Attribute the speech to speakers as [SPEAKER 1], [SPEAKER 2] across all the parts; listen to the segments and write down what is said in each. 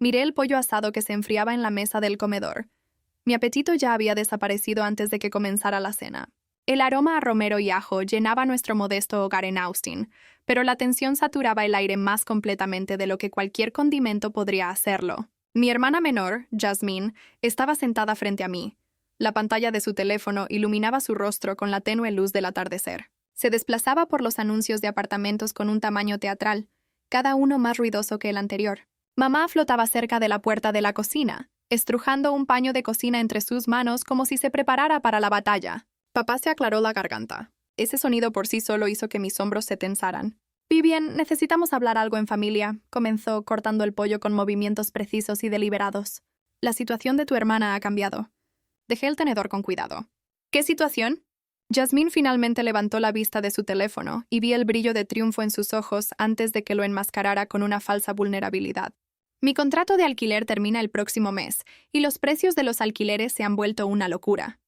[SPEAKER 1] Miré el pollo asado que se enfriaba en la mesa del comedor. Mi apetito ya había desaparecido antes de que comenzara la cena. El aroma a romero y ajo llenaba nuestro modesto hogar en Austin, pero la tensión saturaba el aire más completamente de lo que cualquier condimento podría hacerlo. Mi hermana menor, Jasmine, estaba sentada frente a mí. La pantalla de su teléfono iluminaba su rostro con la tenue luz del atardecer. Se desplazaba por los anuncios de apartamentos con un tamaño teatral, cada uno más ruidoso que el anterior. Mamá flotaba cerca de la puerta de la cocina, estrujando un paño de cocina entre sus manos como si se preparara para la batalla. Papá se aclaró la garganta. Ese sonido por sí solo hizo que mis hombros se tensaran. «Vivian, necesitamos hablar algo en familia», comenzó cortando el pollo con movimientos precisos y deliberados. «La situación de tu hermana ha cambiado». Dejé el tenedor con cuidado. «¿Qué situación?» Jasmine finalmente levantó la vista de su teléfono y vi el brillo de triunfo en sus ojos antes de que lo enmascarara con una falsa vulnerabilidad. «Mi contrato de alquiler termina el próximo mes y los precios de los alquileres se han vuelto una locura.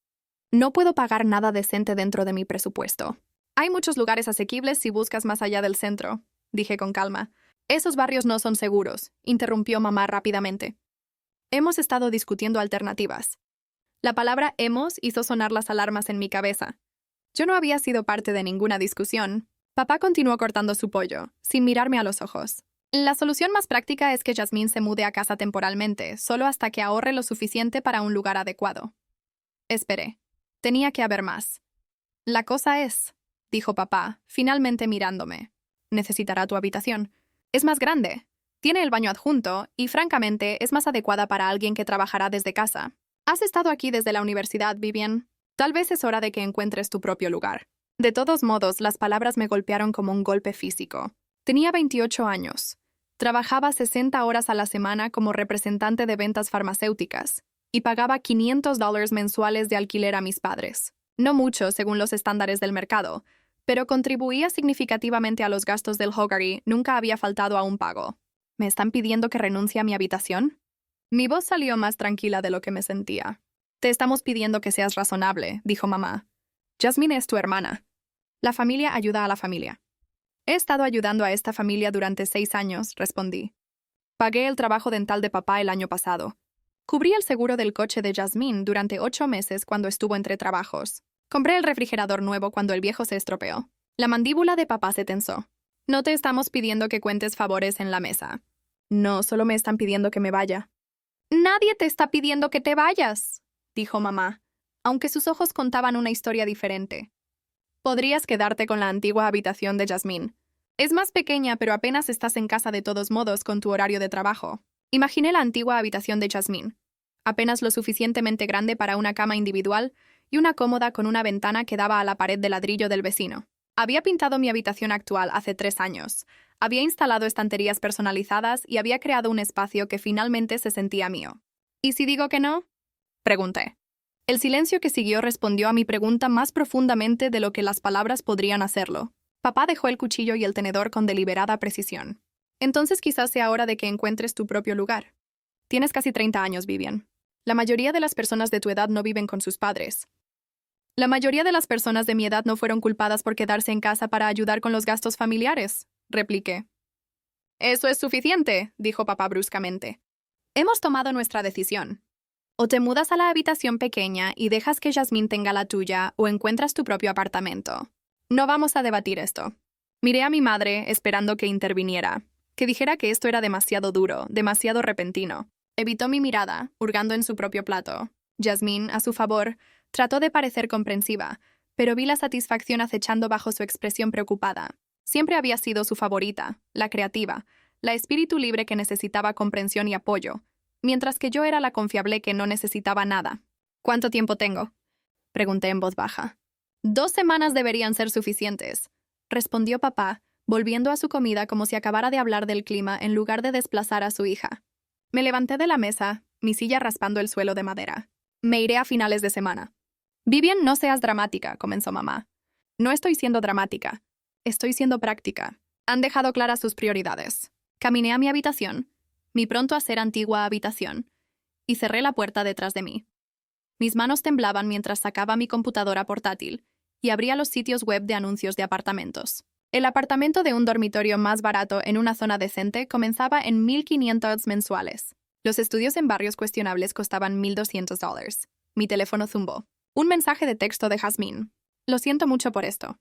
[SPEAKER 1] No puedo pagar nada decente dentro de mi presupuesto. Hay muchos lugares asequibles si buscas más allá del centro», dije con calma. «Esos barrios no son seguros», interrumpió mamá rápidamente. «Hemos estado discutiendo alternativas». La palabra «hemos» hizo sonar las alarmas en mi cabeza. Yo no había sido parte de ninguna discusión. Papá continuó cortando su pollo, sin mirarme a los ojos. «La solución más práctica es que Jasmine se mude a casa temporalmente, solo hasta que ahorre lo suficiente para un lugar adecuado». Esperé. Tenía que haber más. «La cosa es», dijo papá, finalmente mirándome. «Necesitará tu habitación. Es más grande. Tiene el baño adjunto y, francamente, es más adecuada para alguien que trabajará desde casa. Has estado aquí desde la universidad, Vivian. Tal vez es hora de que encuentres tu propio lugar». De todos modos, las palabras me golpearon como un golpe físico. Tenía 28 años. Trabajaba 60 horas a la semana como representante de ventas farmacéuticas y pagaba $500 mensuales de alquiler a mis padres. No mucho según los estándares del mercado, pero contribuía significativamente a los gastos del hogar y nunca había faltado a un pago. ¿Me están pidiendo que renuncie a mi habitación? Mi voz salió más tranquila de lo que me sentía. «Te estamos pidiendo que seas razonable», dijo mamá. «Jasmine es tu hermana. La familia ayuda a la familia». «He estado ayudando a esta familia durante 6 años», respondí. «Pagué el trabajo dental de papá el año pasado. Cubrí el seguro del coche de Jasmine durante 8 meses cuando estuvo entre trabajos. Compré el refrigerador nuevo cuando el viejo se estropeó». La mandíbula de papá se tensó. «No te estamos pidiendo que cuentes favores en la mesa». «No, solo me están pidiendo que me vaya». «Nadie te está pidiendo que te vayas», dijo mamá, aunque sus ojos contaban una historia diferente. «Podrías quedarte con la antigua habitación de Jasmine. Es más pequeña, pero apenas estás en casa de todos modos con tu horario de trabajo». Imaginé la antigua habitación de Jasmine, apenas lo suficientemente grande para una cama individual y una cómoda con una ventana que daba a la pared de ladrillo del vecino. Había pintado mi habitación actual hace 3 años, había instalado estanterías personalizadas y había creado un espacio que finalmente se sentía mío. «¿Y si digo que no?», pregunté. El silencio que siguió respondió a mi pregunta más profundamente de lo que las palabras podrían hacerlo. Papá dejó el cuchillo y el tenedor con deliberada precisión. «Entonces quizás sea hora de que encuentres tu propio lugar. Tienes casi 30 años, Vivian. La mayoría de las personas de tu edad no viven con sus padres. La mayoría de las personas de mi edad no fueron culpadas por quedarse en casa para ayudar con los gastos familiares», repliqué. «Eso es suficiente», dijo papá bruscamente. «Hemos tomado nuestra decisión. O te mudas a la habitación pequeña y dejas que Jasmine tenga la tuya, o encuentras tu propio apartamento. No vamos a debatir esto». Miré a mi madre, esperando que interviniera, que dijera que esto era demasiado duro, demasiado repentino. Evitó mi mirada, hurgando en su propio plato. Jasmine, a su favor, trató de parecer comprensiva, pero vi la satisfacción acechando bajo su expresión preocupada. Siempre había sido su favorita, la creativa, la espíritu libre que necesitaba comprensión y apoyo, mientras que yo era la confiable que no necesitaba nada. «¿Cuánto tiempo tengo?», pregunté en voz baja. «2 semanas deberían ser suficientes», respondió papá, volviendo a su comida como si acabara de hablar del clima en lugar de desplazar a su hija. Me levanté de la mesa, mi silla raspando el suelo de madera. «Me iré a finales de semana». «Vivian, no seas dramática», comenzó mamá. «No estoy siendo dramática. Estoy siendo práctica. Han dejado claras sus prioridades». Caminé a mi habitación, mi pronto a ser antigua habitación, y cerré la puerta detrás de mí. Mis manos temblaban mientras sacaba mi computadora portátil y abría los sitios web de anuncios de apartamentos. El apartamento de un dormitorio más barato en una zona decente comenzaba en $1,500 mensuales. Los estudios en barrios cuestionables costaban $1,200. Mi teléfono zumbó. Un mensaje de texto de Jasmine. Lo siento mucho por esto.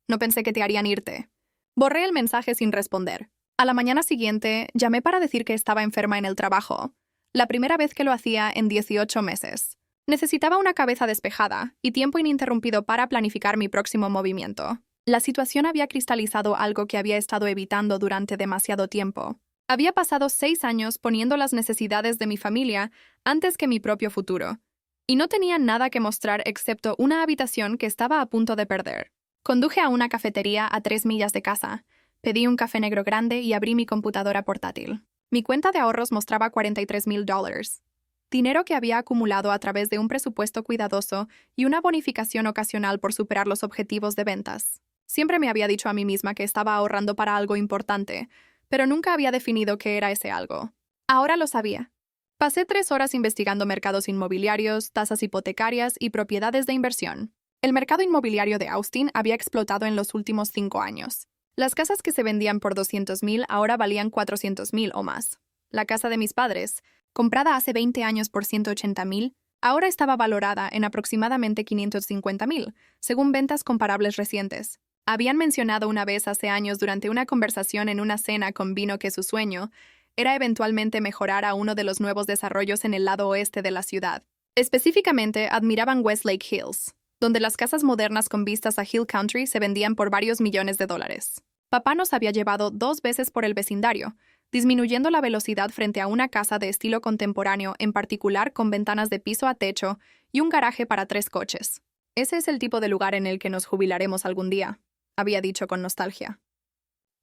[SPEAKER 1] No pensé que te harían irte. Borré el mensaje sin responder. A la mañana siguiente, llamé para decir que estaba enferma en el trabajo. La primera vez que lo hacía en 18 meses. Necesitaba una cabeza despejada y tiempo ininterrumpido para planificar mi próximo movimiento. La situación había cristalizado algo que había estado evitando durante demasiado tiempo. Había pasado 6 años poniendo las necesidades de mi familia antes que mi propio futuro. Y no tenía nada que mostrar excepto una habitación que estaba a punto de perder. Conduje a una cafetería a 3 millas de casa. Pedí un café negro grande y abrí mi computadora portátil. Mi cuenta de ahorros mostraba $43,000. Dinero que había acumulado a través de un presupuesto cuidadoso y una bonificación ocasional por superar los objetivos de ventas. Siempre me había dicho a mí misma que estaba ahorrando para algo importante, pero nunca había definido qué era ese algo. Ahora lo sabía. Pasé 3 horas investigando mercados inmobiliarios, tasas hipotecarias y propiedades de inversión. El mercado inmobiliario de Austin había explotado en los últimos 5 años. Las casas que se vendían por $200,000 ahora valían $400,000 o más. La casa de mis padres, comprada hace 20 años por $180,000, ahora estaba valorada en aproximadamente $550,000, según ventas comparables recientes. Habían mencionado una vez hace años durante una conversación en una cena con vino que su sueño era eventualmente mejorar a uno de los nuevos desarrollos en el lado oeste de la ciudad. Específicamente, admiraban Westlake Hills, donde las casas modernas con vistas a Hill Country se vendían por varios millones de dólares. Papá nos había llevado 2 veces por el vecindario, disminuyendo la velocidad frente a una casa de estilo contemporáneo, en particular con ventanas de piso a techo y un garaje para 3 coches. Ese es el tipo de lugar en el que nos jubilaremos algún día, había dicho con nostalgia.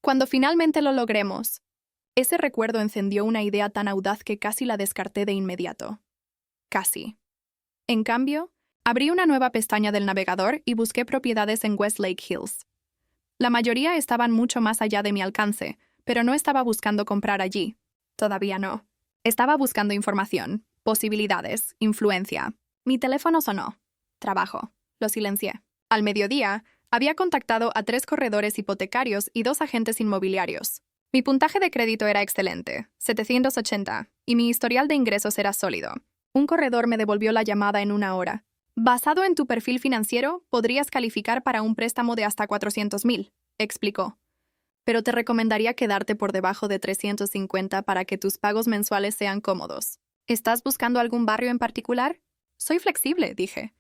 [SPEAKER 1] Cuando finalmente lo logremos, ese recuerdo encendió una idea tan audaz que casi la descarté de inmediato. Casi. En cambio, abrí una nueva pestaña del navegador y busqué propiedades en Westlake Hills. La mayoría estaban mucho más allá de mi alcance, pero no estaba buscando comprar allí. Todavía no. Estaba buscando información, posibilidades, influencia. Mi teléfono sonó. Trabajo. Lo silencié. Al mediodía, había contactado a 3 corredores hipotecarios y 2 agentes inmobiliarios. Mi puntaje de crédito era excelente, 780, y mi historial de ingresos era sólido. Un corredor me devolvió la llamada en 1 hora. Basado en tu perfil financiero, podrías calificar para un préstamo de hasta $400,000, explicó. Pero te recomendaría quedarte por debajo de 350 para que tus pagos mensuales sean cómodos. ¿Estás buscando algún barrio en particular? Soy flexible, dije.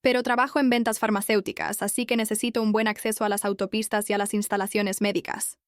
[SPEAKER 1] Pero trabajo en ventas farmacéuticas, así que necesito un buen acceso a las autopistas y a las instalaciones médicas.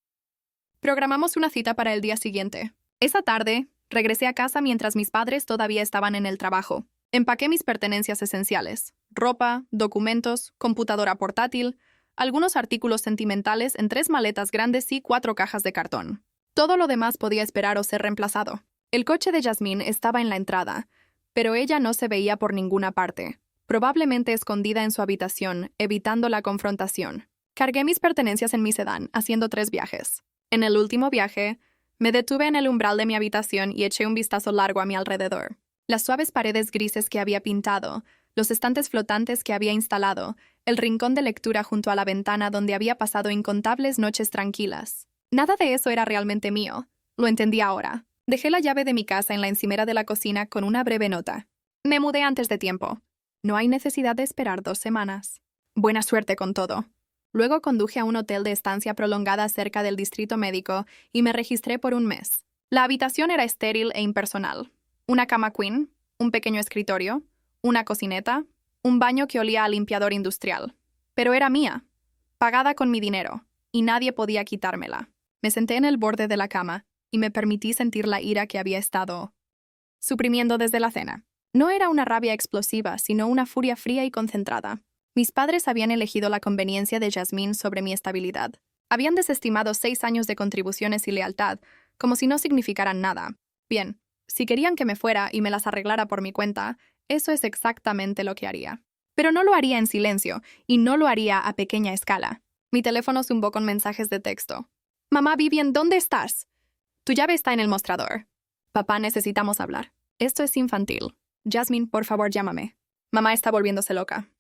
[SPEAKER 1] Programamos una cita para el día siguiente. Esa tarde, regresé a casa mientras mis padres todavía estaban en el trabajo. Empaqué mis pertenencias esenciales: ropa, documentos, computadora portátil, algunos artículos sentimentales en 3 maletas grandes y 4 cajas de cartón. Todo lo demás podía esperar o ser reemplazado. El coche de Jasmine estaba en la entrada, pero ella no se veía por ninguna parte, probablemente escondida en su habitación, evitando la confrontación. Cargué mis pertenencias en mi sedán, haciendo 3 viajes. En el último viaje, me detuve en el umbral de mi habitación y eché un vistazo largo a mi alrededor. Las suaves paredes grises que había pintado, los estantes flotantes que había instalado, el rincón de lectura junto a la ventana donde había pasado incontables noches tranquilas. Nada de eso era realmente mío. Lo entendí ahora. Dejé la llave de mi casa en la encimera de la cocina con una breve nota. Me mudé antes de tiempo. No hay necesidad de esperar 2 semanas. Buena suerte con todo. Luego conduje a un hotel de estancia prolongada cerca del distrito médico y me registré por 1 mes. La habitación era estéril e impersonal. Una cama queen, un pequeño escritorio, una cocineta, un baño que olía a limpiador industrial. Pero era mía, pagada con mi dinero, y nadie podía quitármela. Me senté en el borde de la cama y me permití sentir la ira que había estado suprimiendo desde la cena. No era una rabia explosiva, sino una furia fría y concentrada. Mis padres habían elegido la conveniencia de Jasmine sobre mi estabilidad. Habían desestimado 6 años de contribuciones y lealtad, como si no significaran nada. Bien, si querían que me fuera y me las arreglara por mi cuenta, eso es exactamente lo que haría. Pero no lo haría en silencio, y no lo haría a pequeña escala. Mi teléfono zumbó con mensajes de texto. «Mamá, Vivian, ¿dónde estás? Tu llave está en el mostrador. Papá, necesitamos hablar. Esto es infantil. Jasmine, por favor, llámame. Mamá está volviéndose loca».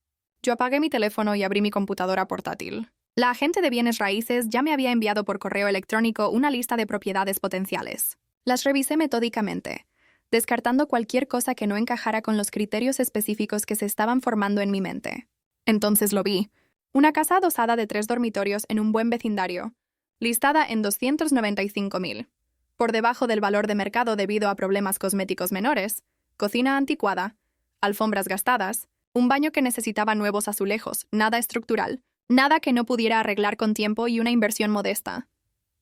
[SPEAKER 1] Yo apagué mi teléfono y abrí mi computadora portátil. La agente de bienes raíces ya me había enviado por correo electrónico una lista de propiedades potenciales. Las revisé metódicamente, descartando cualquier cosa que no encajara con los criterios específicos que se estaban formando en mi mente. Entonces lo vi. Una casa adosada de 3 dormitorios en un buen vecindario, listada en 295.000. Por debajo del valor de mercado debido a problemas cosméticos menores, cocina anticuada, alfombras gastadas, un baño que necesitaba nuevos azulejos, nada estructural, nada que no pudiera arreglar con tiempo y una inversión modesta.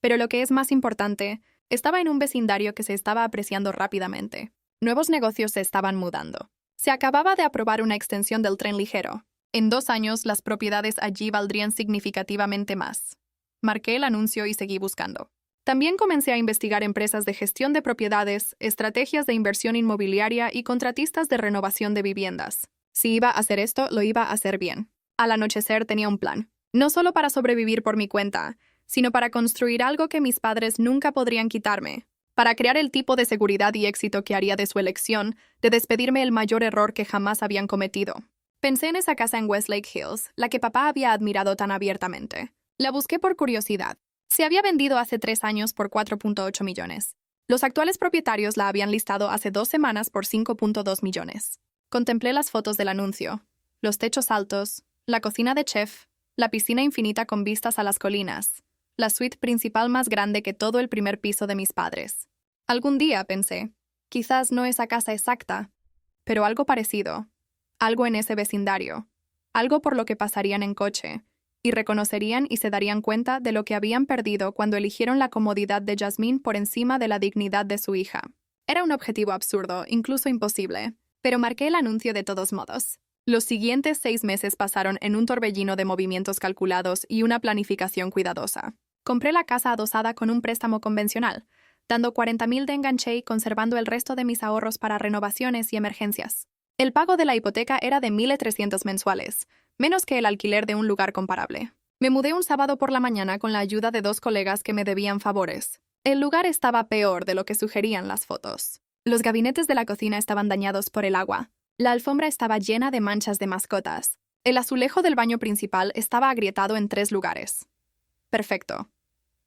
[SPEAKER 1] Pero lo que es más importante, estaba en un vecindario que se estaba apreciando rápidamente. Nuevos negocios se estaban mudando. Se acababa de aprobar una extensión del tren ligero. En 2 años, las propiedades allí valdrían significativamente más. Marqué el anuncio y seguí buscando. También comencé a investigar empresas de gestión de propiedades, estrategias de inversión inmobiliaria y contratistas de renovación de viviendas. Si iba a hacer esto, lo iba a hacer bien. Al anochecer tenía un plan. No solo para sobrevivir por mi cuenta, sino para construir algo que mis padres nunca podrían quitarme. Para crear el tipo de seguridad y éxito que haría de su elección, de despedirme el mayor error que jamás habían cometido. Pensé en esa casa en Westlake Hills, la que papá había admirado tan abiertamente. La busqué por curiosidad. Se había vendido hace 3 años por 4.8 millones. Los actuales propietarios la habían listado hace 2 semanas por 5.2 millones. Contemplé las fotos del anuncio, los techos altos, la cocina de chef, la piscina infinita con vistas a las colinas, la suite principal más grande que todo el primer piso de mis padres. Algún día, pensé, quizás no esa casa exacta, pero algo parecido. Algo en ese vecindario, algo por lo que pasarían en coche, y reconocerían y se darían cuenta de lo que habían perdido cuando eligieron la comodidad de Jasmine por encima de la dignidad de su hija. Era un objetivo absurdo, incluso imposible, pero marqué el anuncio de todos modos. Los siguientes 6 meses pasaron en un torbellino de movimientos calculados y una planificación cuidadosa. Compré la casa adosada con un préstamo convencional, dando 40.000 de enganche y conservando el resto de mis ahorros para renovaciones y emergencias. El pago de la hipoteca era de 1.300 mensuales, menos que el alquiler de un lugar comparable. Me mudé un sábado por la mañana con la ayuda de 2 colegas que me debían favores. El lugar estaba peor de lo que sugerían las fotos. Los gabinetes de la cocina estaban dañados por el agua. La alfombra estaba llena de manchas de mascotas. El azulejo del baño principal estaba agrietado en 3 lugares. Perfecto.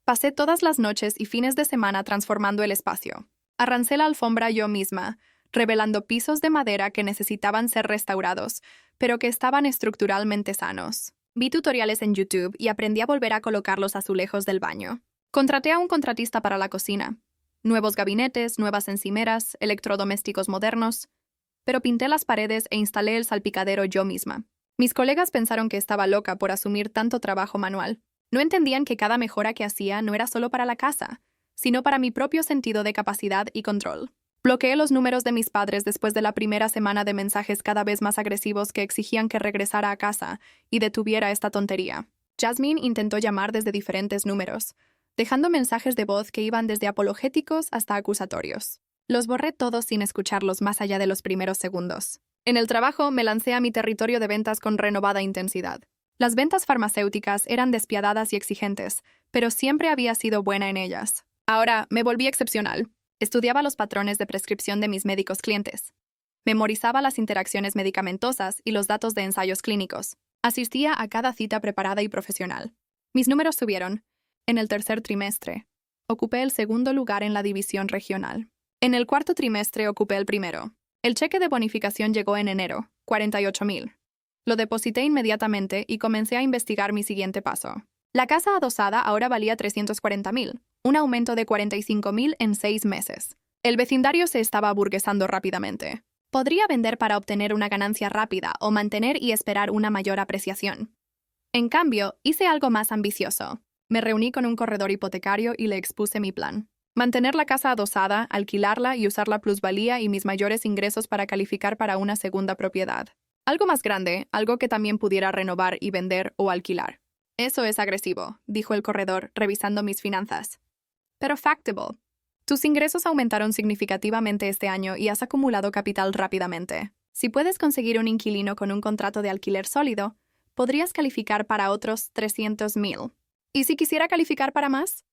[SPEAKER 1] Pasé todas las noches y fines de semana transformando el espacio. Arrancé la alfombra yo misma, revelando pisos de madera que necesitaban ser restaurados, pero que estaban estructuralmente sanos. Vi tutoriales en YouTube y aprendí a volver a colocar los azulejos del baño. Contraté a un contratista para la cocina. Nuevos gabinetes, nuevas encimeras, electrodomésticos modernos. Pero pinté las paredes e instalé el salpicadero yo misma. Mis colegas pensaron que estaba loca por asumir tanto trabajo manual. No entendían que cada mejora que hacía no era solo para la casa, sino para mi propio sentido de capacidad y control. Bloqueé los números de mis padres después de la primera semana de mensajes cada vez más agresivos que exigían que regresara a casa y detuviera esta tontería. Jasmine intentó llamar desde diferentes números, dejando mensajes de voz que iban desde apologéticos hasta acusatorios. Los borré todos sin escucharlos más allá de los primeros segundos. En el trabajo me lancé a mi territorio de ventas con renovada intensidad. Las ventas farmacéuticas eran despiadadas y exigentes, pero siempre había sido buena en ellas. Ahora me volví excepcional. Estudiaba los patrones de prescripción de mis médicos clientes. Memorizaba las interacciones medicamentosas y los datos de ensayos clínicos. Asistía a cada cita preparada y profesional. Mis números subieron. En el 3er trimestre, ocupé el 2º lugar en la división regional. En el 4º trimestre ocupé el 1º. El cheque de bonificación llegó en enero, 48.000. Lo deposité inmediatamente y comencé a investigar mi siguiente paso. La casa adosada ahora valía 340.000, un aumento de 45.000 en 6 meses. El vecindario se estaba aburguesando rápidamente. Podría vender para obtener una ganancia rápida o mantener y esperar una mayor apreciación. En cambio, hice algo más ambicioso. Me reuní con un corredor hipotecario y le expuse mi plan. Mantener la casa adosada, alquilarla y usar la plusvalía y mis mayores ingresos para calificar para una segunda propiedad. Algo más grande, algo que también pudiera renovar y vender o alquilar. Eso es agresivo, dijo el corredor, revisando mis finanzas. Pero factible. Tus ingresos aumentaron significativamente este año y has acumulado capital rápidamente. Si puedes conseguir un inquilino con un contrato de alquiler sólido, podrías calificar para otros 300.000. ¿Y si quisiera calificar para más?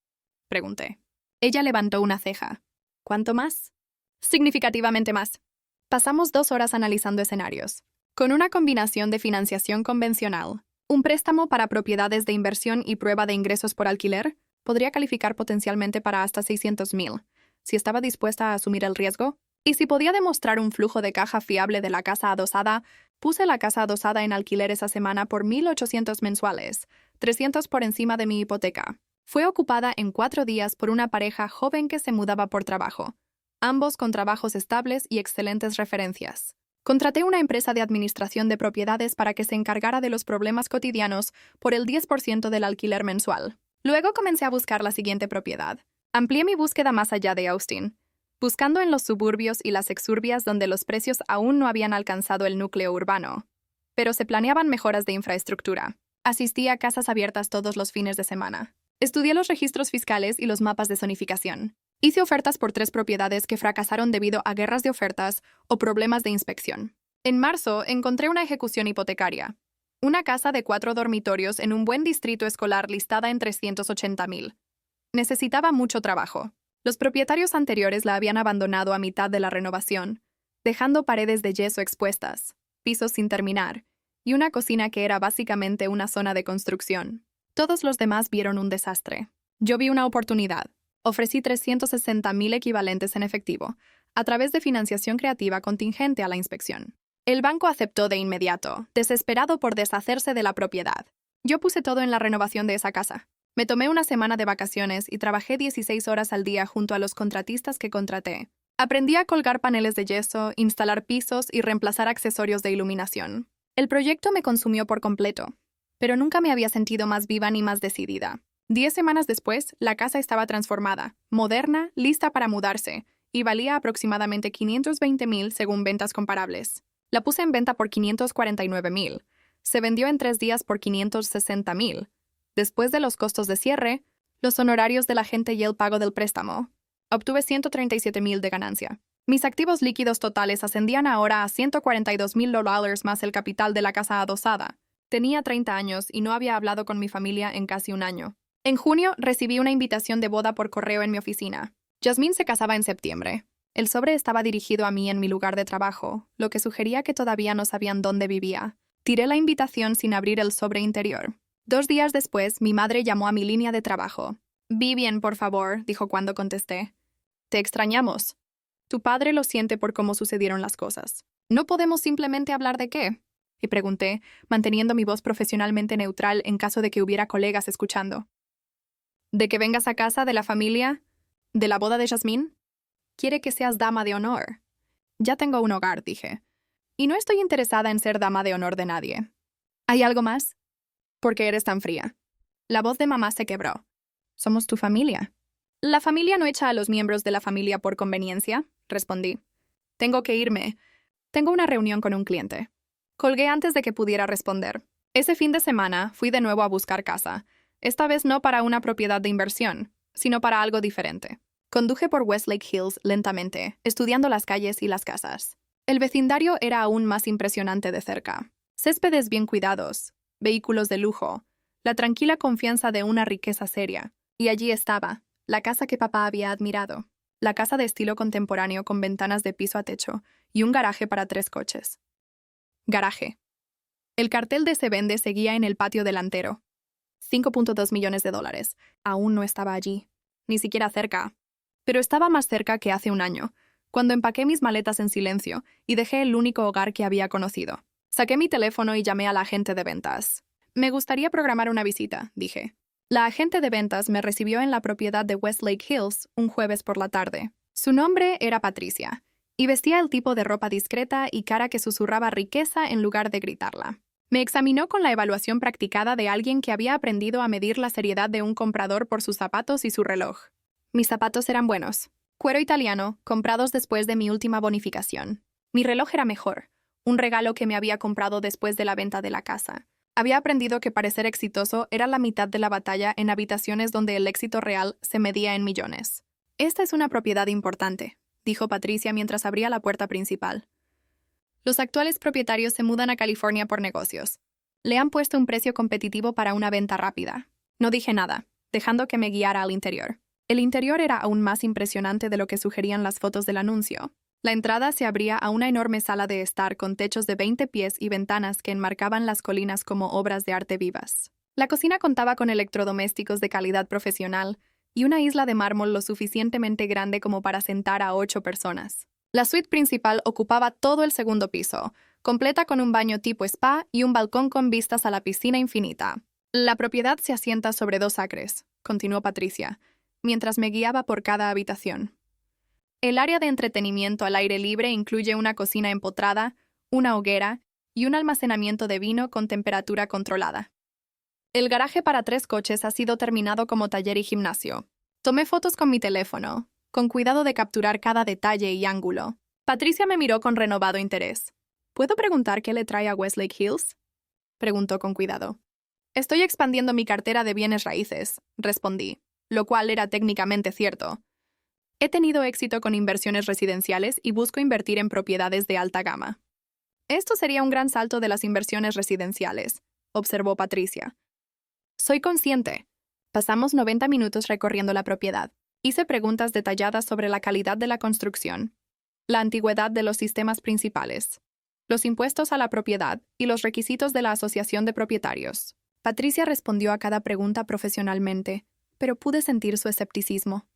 [SPEAKER 1] Pregunté. Ella levantó una ceja. ¿Cuánto más? Significativamente más. Pasamos 2 horas analizando escenarios. Con una combinación de financiación convencional, un préstamo para propiedades de inversión y prueba de ingresos por alquiler, podría calificar potencialmente para hasta 600.000. Si estaba dispuesta a asumir el riesgo, Y si podía demostrar un flujo de caja fiable de la casa adosada, puse la casa adosada en alquiler esa semana por 1,800 mensuales, 300 por encima de mi hipoteca. Fue ocupada en 4 días por una pareja joven que se mudaba por trabajo, ambos con trabajos estables y excelentes referencias. Contraté una empresa de administración de propiedades para que se encargara de los problemas cotidianos por el 10% del alquiler mensual. Luego comencé a buscar la siguiente propiedad. Amplié mi búsqueda más allá de Austin, buscando en los suburbios y las exurbias donde los precios aún no habían alcanzado el núcleo urbano. Pero se planeaban mejoras de infraestructura. Asistí a casas abiertas todos los fines de semana. Estudié los registros fiscales y los mapas de zonificación. Hice ofertas por 3 propiedades que fracasaron debido a guerras de ofertas o problemas de inspección. En marzo encontré una ejecución hipotecaria. Una casa de 4 dormitorios en un buen distrito escolar listada en $380,000. Necesitaba mucho trabajo. Los propietarios anteriores la habían abandonado a mitad de la renovación, dejando paredes de yeso expuestas, pisos sin terminar, y una cocina que era básicamente una zona de construcción. Todos los demás vieron un desastre. Yo vi una oportunidad. Ofrecí 360,000 equivalentes en efectivo, a través de financiación creativa contingente a la inspección. El banco aceptó de inmediato, desesperado por deshacerse de la propiedad. Yo puse todo en la renovación de esa casa. Me tomé una semana de vacaciones y trabajé 16 horas al día junto a los contratistas que contraté. Aprendí a colgar paneles de yeso, instalar pisos y reemplazar accesorios de iluminación. El proyecto me consumió por completo, pero nunca me había sentido más viva ni más decidida. 10 semanas después, la casa estaba transformada, moderna, lista para mudarse, y valía aproximadamente $520,000 según ventas comparables. La puse en venta por $549,000. Se vendió en 3 días por $560,000. Después de los costos de cierre, los honorarios del agente y el pago del préstamo, obtuve $137,000 de ganancia. Mis activos líquidos totales ascendían ahora a $142,000 más el capital de la casa adosada. Tenía 30 años y no había hablado con mi familia en casi un año. En junio recibí una invitación de boda por correo en mi oficina. Jasmine se casaba en septiembre. El sobre estaba dirigido a mí en mi lugar de trabajo, lo que sugería que todavía no sabían dónde vivía. Tiré la invitación sin abrir el sobre interior. 2 días después, mi madre llamó a mi línea de trabajo. «Vi bien, por favor», dijo cuando contesté. «Te extrañamos. Tu padre lo siente por cómo sucedieron las cosas. ¿No podemos simplemente hablar de qué?», y pregunté, manteniendo mi voz profesionalmente neutral en caso de que hubiera colegas escuchando. «¿De que vengas a casa de la familia? ¿De la boda de Jasmine? Quiere que seas dama de honor». «Ya tengo un hogar», dije. «Y no estoy interesada en ser dama de honor de nadie». «¿Hay algo más?» «¿Por qué eres tan fría?» La voz de mamá se quebró. «Somos tu familia». «La familia no echa a los miembros de la familia por conveniencia», respondí. «Tengo que irme. Tengo una reunión con un cliente». Colgué antes de que pudiera responder. Ese fin de semana fui de nuevo a buscar casa, esta vez no para una propiedad de inversión, sino para algo diferente. Conduje por Westlake Hills lentamente, estudiando las calles y las casas. El vecindario era aún más impresionante de cerca. Céspedes bien cuidados, vehículos de lujo, la tranquila confianza de una riqueza seria. Y allí estaba, la casa que papá había admirado. La casa de estilo contemporáneo con ventanas de piso a techo y un garaje para 3 coches. Garaje. El cartel de se vende seguía en el patio delantero. $5.2 millones. Aún no estaba allí, ni siquiera cerca. Pero estaba más cerca que hace un año, cuando empaqué mis maletas en silencio y dejé el único hogar que había conocido. Saqué mi teléfono y llamé a la agente de ventas. «Me gustaría programar una visita», dije. La agente de ventas me recibió en la propiedad de Westlake Hills un jueves por la tarde. Su nombre era Patricia, y vestía el tipo de ropa discreta y cara que susurraba riqueza en lugar de gritarla. Me examinó con la evaluación practicada de alguien que había aprendido a medir la seriedad de un comprador por sus zapatos y su reloj. Mis zapatos eran buenos, cuero italiano, comprados después de mi última bonificación. Mi reloj era mejor, un regalo que me había comprado después de la venta de la casa. Había aprendido que parecer exitoso era la mitad de la batalla en habitaciones donde el éxito real se medía en millones. «Esta es una propiedad importante», dijo Patricia mientras abría la puerta principal. «Los actuales propietarios se mudan a California por negocios. Le han puesto un precio competitivo para una venta rápida». No dije nada, dejando que me guiara al interior. El interior era aún más impresionante de lo que sugerían las fotos del anuncio. La entrada se abría a una enorme sala de estar con techos de 20 pies y ventanas que enmarcaban las colinas como obras de arte vivas. La cocina contaba con electrodomésticos de calidad profesional y una isla de mármol lo suficientemente grande como para sentar a 8 personas. La suite principal ocupaba todo el segundo piso, completa con un baño tipo spa y un balcón con vistas a la piscina infinita. La propiedad se asienta sobre 2 acres, continuó Patricia, mientras me guiaba por cada habitación. El área de entretenimiento al aire libre incluye una cocina empotrada, una hoguera y un almacenamiento de vino con temperatura controlada. El garaje para 3 coches ha sido terminado como taller y gimnasio. Tomé fotos con mi teléfono, con cuidado de capturar cada detalle y ángulo. Patricia me miró con renovado interés. ¿Puedo preguntar qué le trae a Westlake Hills? Preguntó con cuidado. Estoy expandiendo mi cartera de bienes raíces, respondí, lo cual era técnicamente cierto. He tenido éxito con inversiones residenciales y busco invertir en propiedades de alta gama. Esto sería un gran salto de las inversiones residenciales, observó Patricia. Soy consciente. Pasamos 90 minutos recorriendo la propiedad. Hice preguntas detalladas sobre la calidad de la construcción, la antigüedad de los sistemas principales, los impuestos a la propiedad y los requisitos de la asociación de propietarios. Patricia respondió a cada pregunta profesionalmente, pero pude sentir su escepticismo.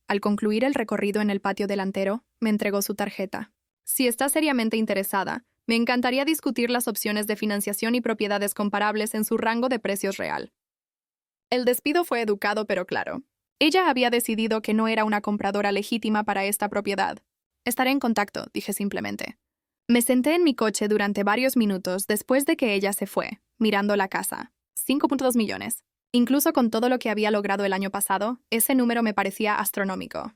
[SPEAKER 1] Al concluir el recorrido en el patio delantero, me entregó su tarjeta. Si está seriamente interesada, me encantaría discutir las opciones de financiación y propiedades comparables en su rango de precios real. El despido fue educado pero claro. Ella había decidido que no era una compradora legítima para esta propiedad. Estaré en contacto, dije simplemente. Me senté en mi coche durante varios minutos después de que ella se fue, mirando la casa. 5.2 millones. Incluso con todo lo que había logrado el año pasado, ese número me parecía astronómico.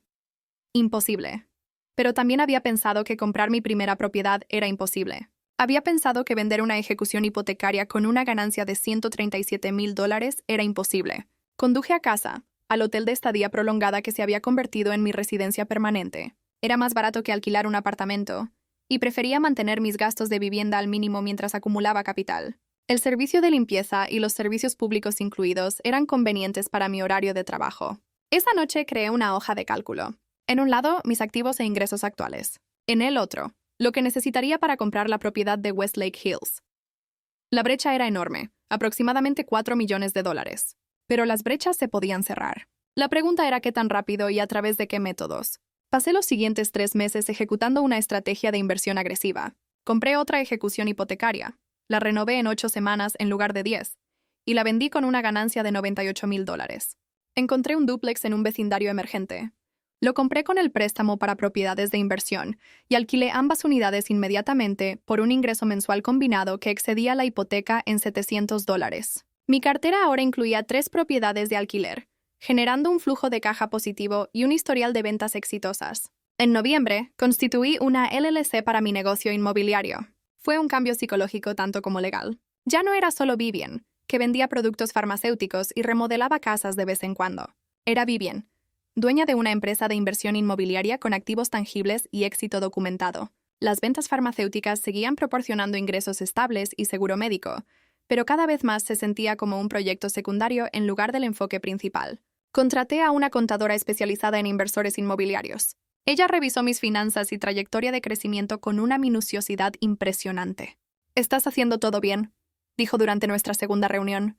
[SPEAKER 1] Imposible. Pero también había pensado que comprar mi primera propiedad era imposible. Había pensado que vender una ejecución hipotecaria con una ganancia de $137,000 era imposible. Conduje a casa, al hotel de estadía prolongada que se había convertido en mi residencia permanente. Era más barato que alquilar un apartamento, y prefería mantener mis gastos de vivienda al mínimo mientras acumulaba capital. El servicio de limpieza y los servicios públicos incluidos eran convenientes para mi horario de trabajo. Esa noche creé una hoja de cálculo. En un lado, mis activos e ingresos actuales. En el otro, lo que necesitaría para comprar la propiedad de Westlake Hills. La brecha era enorme, aproximadamente $4 millones, pero las brechas se podían cerrar. La pregunta era qué tan rápido y a través de qué métodos. Pasé los siguientes 3 meses ejecutando una estrategia de inversión agresiva. Compré otra ejecución hipotecaria. La renové en 8 semanas en lugar de 10, y la vendí con una ganancia de $98,000. Encontré un dúplex en un vecindario emergente. Lo compré con el préstamo para propiedades de inversión y alquilé ambas unidades inmediatamente por un ingreso mensual combinado que excedía la hipoteca en $700. Mi cartera ahora incluía 3 propiedades de alquiler, generando un flujo de caja positivo y un historial de ventas exitosas. En noviembre, constituí una LLC para mi negocio inmobiliario. Fue un cambio psicológico tanto como legal. Ya no era solo Vivian, que vendía productos farmacéuticos y remodelaba casas de vez en cuando. Era Vivian, dueña de una empresa de inversión inmobiliaria con activos tangibles y éxito documentado. Las ventas farmacéuticas seguían proporcionando ingresos estables y seguro médico, pero cada vez más se sentía como un proyecto secundario en lugar del enfoque principal. Contraté a una contadora especializada en inversores inmobiliarios. Ella revisó mis finanzas y trayectoria de crecimiento con una minuciosidad impresionante. «¿Estás haciendo todo bien?», dijo durante nuestra segunda reunión.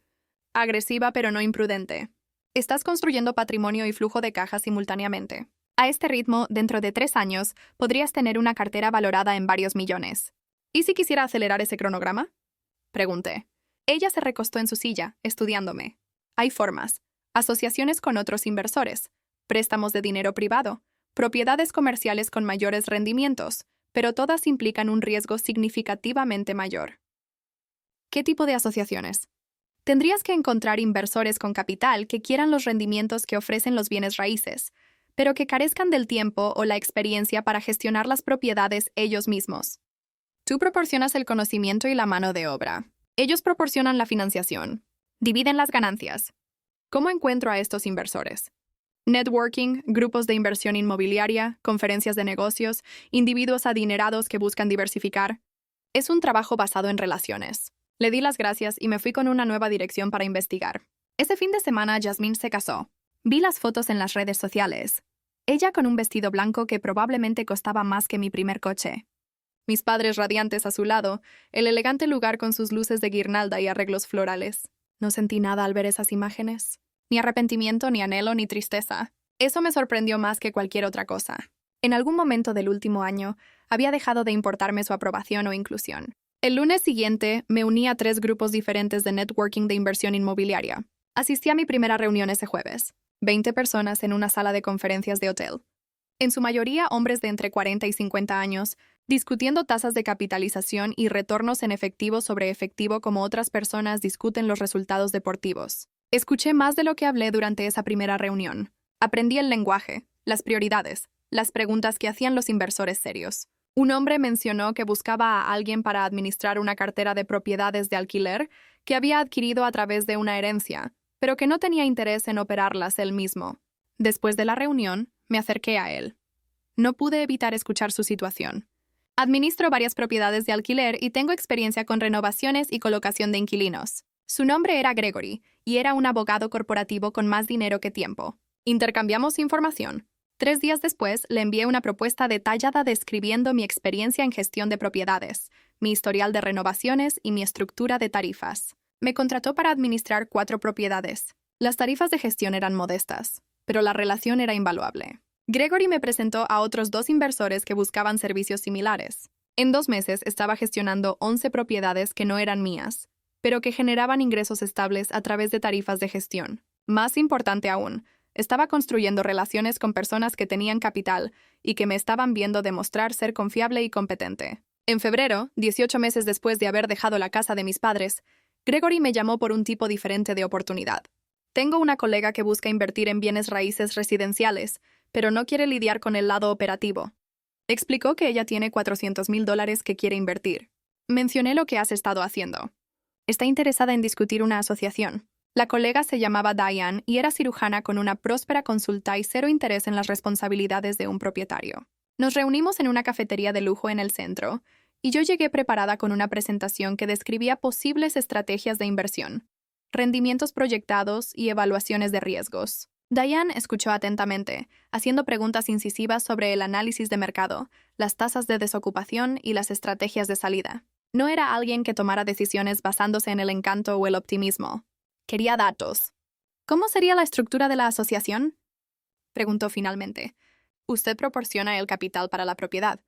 [SPEAKER 1] «Agresiva pero no imprudente. Estás construyendo patrimonio y flujo de caja simultáneamente. A este ritmo, dentro de 3 años, podrías tener una cartera valorada en varios millones. ¿Y si quisiera acelerar ese cronograma?», pregunté. Ella se recostó en su silla, estudiándome. «Hay formas. Asociaciones con otros inversores, préstamos de dinero privado, propiedades comerciales con mayores rendimientos, pero todas implican un riesgo significativamente mayor». ¿Qué tipo de asociaciones? Tendrías que encontrar inversores con capital que quieran los rendimientos que ofrecen los bienes raíces, pero que carezcan del tiempo o la experiencia para gestionar las propiedades ellos mismos. Tú proporcionas el conocimiento y la mano de obra. Ellos proporcionan la financiación. Dividen las ganancias. ¿Cómo encuentro a estos inversores? Networking, grupos de inversión inmobiliaria, conferencias de negocios, individuos adinerados que buscan diversificar. Es un trabajo basado en relaciones. Le di las gracias y me fui con una nueva dirección para investigar. Ese fin de semana, Jasmine se casó. Vi las fotos en las redes sociales. Ella con un vestido blanco que probablemente costaba más que mi primer coche. Mis padres radiantes a su lado, el elegante lugar con sus luces de guirnalda y arreglos florales. No sentí nada al ver esas imágenes. Ni arrepentimiento, ni anhelo, ni tristeza. Eso me sorprendió más que cualquier otra cosa. En algún momento del último año, había dejado de importarme su aprobación o inclusión. El lunes siguiente, me uní a 3 grupos diferentes de networking de inversión inmobiliaria. Asistí a mi primera reunión ese jueves. 20 personas en una sala de conferencias de hotel. En su mayoría hombres de entre 40 y 50 años, discutiendo tasas de capitalización y retornos en efectivo sobre efectivo como otras personas discuten los resultados deportivos. Escuché más de lo que hablé durante esa primera reunión. Aprendí el lenguaje, las prioridades, las preguntas que hacían los inversores serios. Un hombre mencionó que buscaba a alguien para administrar una cartera de propiedades de alquiler que había adquirido a través de una herencia, pero que no tenía interés en operarlas él mismo. Después de la reunión, me acerqué a él. No pude evitar escuchar su situación. Administro varias propiedades de alquiler y tengo experiencia con renovaciones y colocación de inquilinos. Su nombre era Gregory, y era un abogado corporativo con más dinero que tiempo. Intercambiamos información. 3 días después, le envié una propuesta detallada describiendo mi experiencia en gestión de propiedades, mi historial de renovaciones y mi estructura de tarifas. Me contrató para administrar 4 propiedades. Las tarifas de gestión eran modestas, pero la relación era invaluable. Gregory me presentó a otros 2 inversores que buscaban servicios similares. En 2 meses estaba gestionando 11 propiedades que no eran mías, pero que generaban ingresos estables a través de tarifas de gestión. Más importante aún, estaba construyendo relaciones con personas que tenían capital y que me estaban viendo demostrar ser confiable y competente. En febrero, 18 meses después de haber dejado la casa de mis padres, Gregory me llamó por un tipo diferente de oportunidad. Tengo una colega que busca invertir en bienes raíces residenciales, pero no quiere lidiar con el lado operativo. Explicó que ella tiene $400,000 que quiere invertir. Mencioné lo que has estado haciendo. Está interesada en discutir una asociación. La colega se llamaba Diane y era cirujana con una próspera consulta y cero interés en las responsabilidades de un propietario. Nos reunimos en una cafetería de lujo en el centro, y yo llegué preparada con una presentación que describía posibles estrategias de inversión, rendimientos proyectados y evaluaciones de riesgos. Diane escuchó atentamente, haciendo preguntas incisivas sobre el análisis de mercado, las tasas de desocupación y las estrategias de salida. No era alguien que tomara decisiones basándose en el encanto o el optimismo. Quería datos. ¿Cómo sería la estructura de la asociación?, preguntó finalmente. Usted proporciona el capital para la propiedad.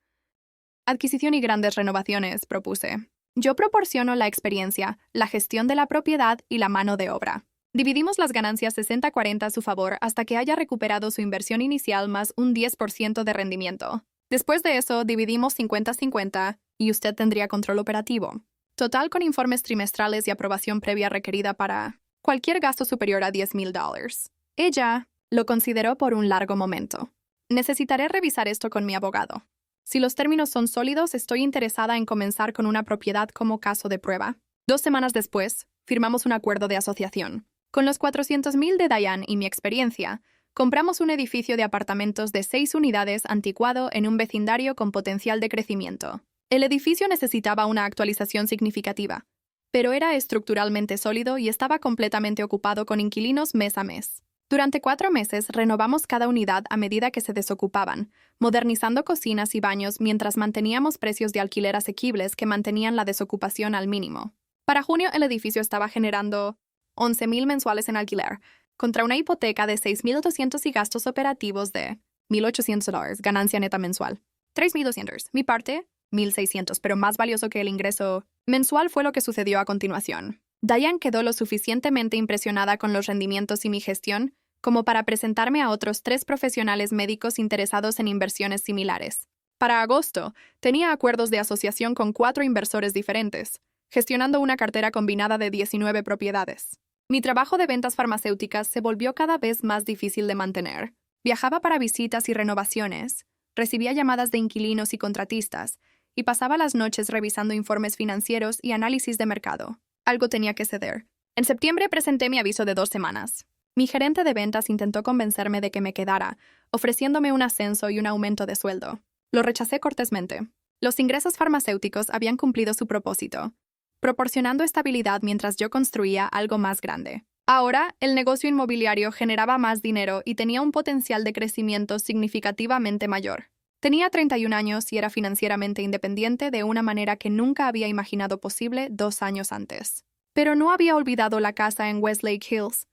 [SPEAKER 1] Adquisición y grandes renovaciones, propuse. Yo proporciono la experiencia, la gestión de la propiedad y la mano de obra. Dividimos las ganancias 60-40 a su favor hasta que haya recuperado su inversión inicial más un 10% de rendimiento. Después de eso, dividimos 50-50 y usted tendría control operativo. Total con informes trimestrales y aprobación previa requerida para cualquier gasto superior a $10,000. Ella lo consideró por un largo momento. Necesitaré revisar esto con mi abogado. Si los términos son sólidos, estoy interesada en comenzar con una propiedad como caso de prueba. 2 semanas después, firmamos un acuerdo de asociación. Con los $400,000 de Diane y mi experiencia, compramos un edificio de apartamentos de 6 unidades anticuado en un vecindario con potencial de crecimiento. El edificio necesitaba una actualización significativa, pero era estructuralmente sólido y estaba completamente ocupado con inquilinos mes a mes. Durante 4 meses renovamos cada unidad a medida que se desocupaban, modernizando cocinas y baños mientras manteníamos precios de alquiler asequibles que mantenían la desocupación al mínimo. Para junio el edificio estaba generando $11,000 mensuales en alquiler, contra una hipoteca de $6,200 y gastos operativos de $1,800, ganancia neta mensual. $3,200. Mi parte, $1,600, pero más valioso que el ingreso mensual fue lo que sucedió a continuación. Diane quedó lo suficientemente impresionada con los rendimientos y mi gestión como para presentarme a otros 3 profesionales médicos interesados en inversiones similares. Para agosto, tenía acuerdos de asociación con 4 inversores diferentes, gestionando una cartera combinada de 19 propiedades. Mi trabajo de ventas farmacéuticas se volvió cada vez más difícil de mantener. Viajaba para visitas y renovaciones, recibía llamadas de inquilinos y contratistas, y pasaba las noches revisando informes financieros y análisis de mercado. Algo tenía que ceder. En septiembre presenté mi aviso de 2 semanas. Mi gerente de ventas intentó convencerme de que me quedara, ofreciéndome un ascenso y un aumento de sueldo. Lo rechacé cortésmente. Los ingresos farmacéuticos habían cumplido su propósito, proporcionando estabilidad mientras yo construía algo más grande. Ahora, el negocio inmobiliario generaba más dinero y tenía un potencial de crecimiento significativamente mayor. Tenía 31 años y era financieramente independiente de una manera que nunca había imaginado posible 2 años antes. Pero no había olvidado la casa en Westlake Hills.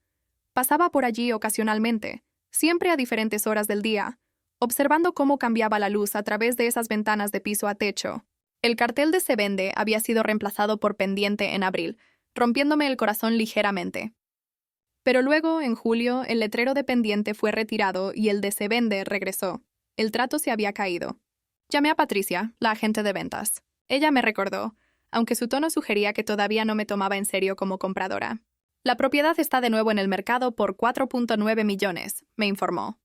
[SPEAKER 1] Pasaba por allí ocasionalmente, siempre a diferentes horas del día, observando cómo cambiaba la luz a través de esas ventanas de piso a techo. El cartel de Se Vende había sido reemplazado por Pendiente en abril, rompiéndome el corazón ligeramente. Pero luego, en julio, el letrero de Pendiente fue retirado y el de Se Vende regresó. El trato se había caído. Llamé a Patricia, la agente de ventas. Ella me recordó, aunque su tono sugería que todavía no me tomaba en serio como compradora. La propiedad está de nuevo en el mercado por 4.9 millones, me informó.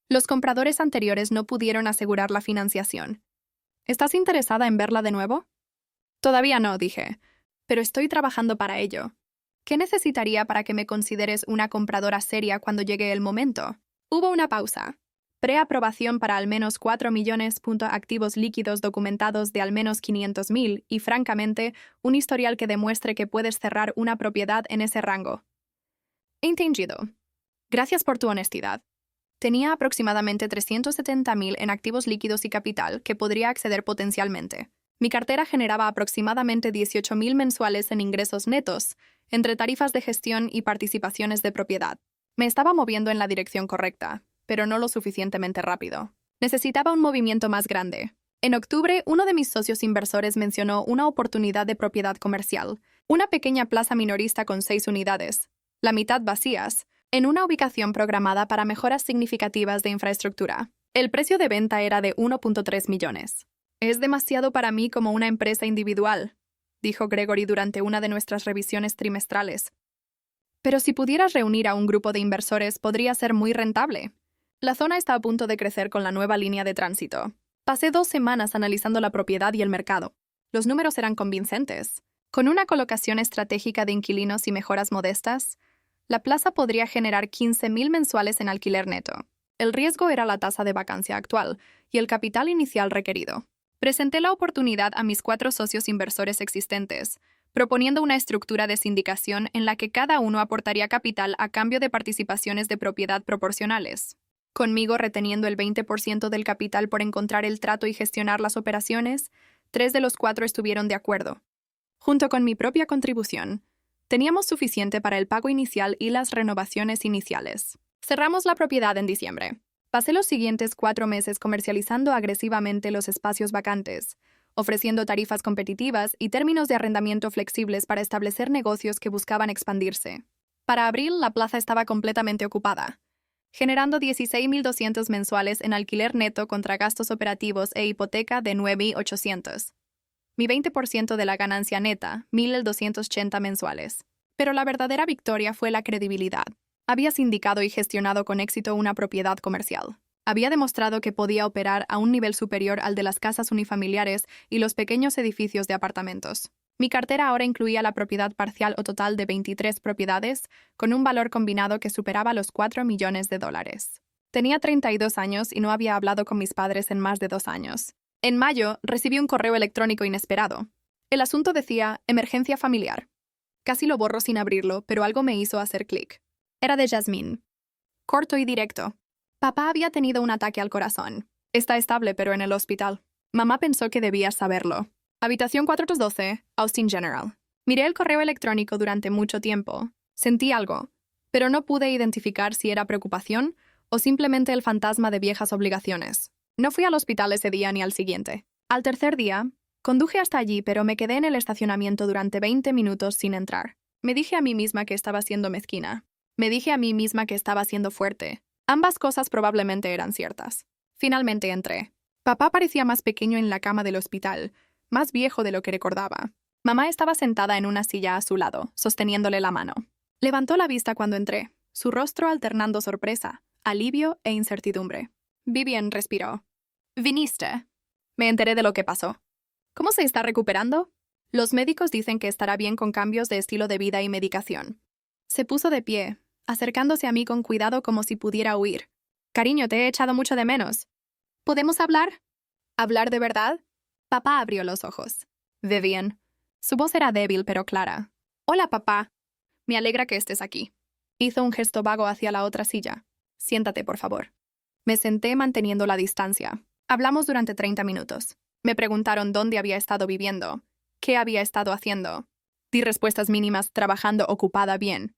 [SPEAKER 1] Los compradores anteriores no pudieron asegurar la financiación. ¿Estás interesada en verla de nuevo? Todavía no, dije, pero estoy trabajando para ello. ¿Qué necesitaría para que me consideres una compradora seria cuando llegue el momento? Hubo una pausa. Preaprobación para al menos 4 millones. Activos líquidos documentados de al menos 500.000 y, francamente, un historial que demuestre que puedes cerrar una propiedad en ese rango. Entendido. Gracias por tu honestidad. Tenía aproximadamente 370.000 en activos líquidos y capital que podría acceder potencialmente. Mi cartera generaba aproximadamente 18.000 mensuales en ingresos netos, entre tarifas de gestión y participaciones de propiedad. Me estaba moviendo en la dirección correcta, pero no lo suficientemente rápido. Necesitaba un movimiento más grande. En octubre, uno de mis socios inversores mencionó una oportunidad de propiedad comercial, una pequeña plaza minorista con 6 unidades, la mitad vacías, en una ubicación programada para mejoras significativas de infraestructura. El precio de venta era de 1.3 millones. Es demasiado para mí como una empresa individual, dijo Gregory durante una de nuestras revisiones trimestrales. Pero si pudieras reunir a un grupo de inversores, podría ser muy rentable. La zona está a punto de crecer con la nueva línea de tránsito. Pasé 2 semanas analizando la propiedad y el mercado. Los números eran convincentes. Con una colocación estratégica de inquilinos y mejoras modestas, la plaza podría generar 15.000 mensuales en alquiler neto. El riesgo era la tasa de vacancia actual y el capital inicial requerido. Presenté la oportunidad a mis 4 socios inversores existentes, proponiendo una estructura de sindicación en la que cada uno aportaría capital a cambio de participaciones de propiedad proporcionales. Conmigo reteniendo el 20% del capital por encontrar el trato y gestionar las operaciones, 3 de los 4 estuvieron de acuerdo. Junto con mi propia contribución, teníamos suficiente para el pago inicial y las renovaciones iniciales. Cerramos la propiedad en diciembre. Pasé los siguientes 4 meses comercializando agresivamente los espacios vacantes, ofreciendo tarifas competitivas y términos de arrendamiento flexibles para establecer negocios que buscaban expandirse. Para abril, la plaza estaba completamente ocupada, generando 16.200 mensuales en alquiler neto contra gastos operativos e hipoteca de 9.800. Mi 20% de la ganancia neta, 1.280 mensuales. Pero la verdadera victoria fue la credibilidad. Había sindicado y gestionado con éxito una propiedad comercial. Había demostrado que podía operar a un nivel superior al de las casas unifamiliares y los pequeños edificios de apartamentos. Mi cartera ahora incluía la propiedad parcial o total de 23 propiedades, con un valor combinado que superaba los 4 millones de dólares. Tenía 32 años y no había hablado con mis padres en más de 2 años. En mayo, recibí un correo electrónico inesperado. El asunto decía emergencia familiar. Casi lo borro sin abrirlo, pero algo me hizo hacer clic. Era de Jasmine. Corto y directo. Papá había tenido un ataque al corazón. Está estable, pero en el hospital. Mamá pensó que debías saberlo. Habitación 412, Austin General. Miré el correo electrónico durante mucho tiempo. Sentí algo, pero no pude identificar si era preocupación o simplemente el fantasma de viejas obligaciones. No fui al hospital ese día ni al siguiente. Al tercer día, conduje hasta allí, pero me quedé en el estacionamiento durante 20 minutos sin entrar. Me dije a mí misma que estaba siendo mezquina. Me dije a mí misma que estaba siendo fuerte. Ambas cosas probablemente eran ciertas. Finalmente entré. Papá parecía más pequeño en la cama del hospital, más viejo de lo que recordaba. Mamá estaba sentada en una silla a su lado, sosteniéndole la mano. Levantó la vista cuando entré, su rostro alternando sorpresa, alivio e incertidumbre. Vivian respiró. «¿Viniste?» Me enteré de lo que pasó. «¿Cómo se está recuperando?» Los médicos dicen que estará bien con cambios de estilo de vida y medicación. Se puso de pie, acercándose a mí con cuidado como si pudiera huir. «Cariño, te he echado mucho de menos. ¿Podemos hablar?» ¿Hablar de verdad? Papá abrió los ojos. «Vivian». Su voz era débil pero clara. «Hola, papá. Me alegra que estés aquí». Hizo un gesto vago hacia la otra silla. «Siéntate, por favor». Me senté manteniendo la distancia. Hablamos durante 30 minutos. Me preguntaron dónde había estado viviendo, qué había estado haciendo. Di respuestas mínimas, trabajando ocupada bien.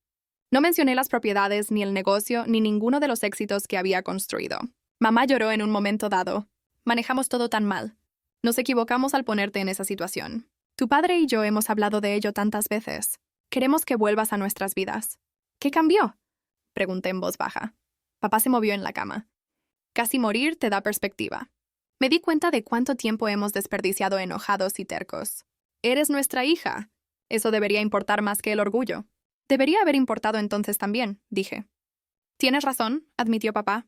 [SPEAKER 1] No mencioné las propiedades, ni el negocio, ni ninguno de los éxitos que había construido. Mamá lloró en un momento dado. Manejamos todo tan mal. Nos equivocamos al ponerte en esa situación. Tu padre y yo hemos hablado de ello tantas veces. Queremos que vuelvas a nuestras vidas. ¿Qué cambió? Pregunté en voz baja. Papá se movió en la cama. Casi morir te da perspectiva. Me di cuenta de cuánto tiempo hemos desperdiciado enojados y tercos. Eres nuestra hija. Eso debería importar más que el orgullo. Debería haber importado entonces también, dije. Tienes razón, admitió papá.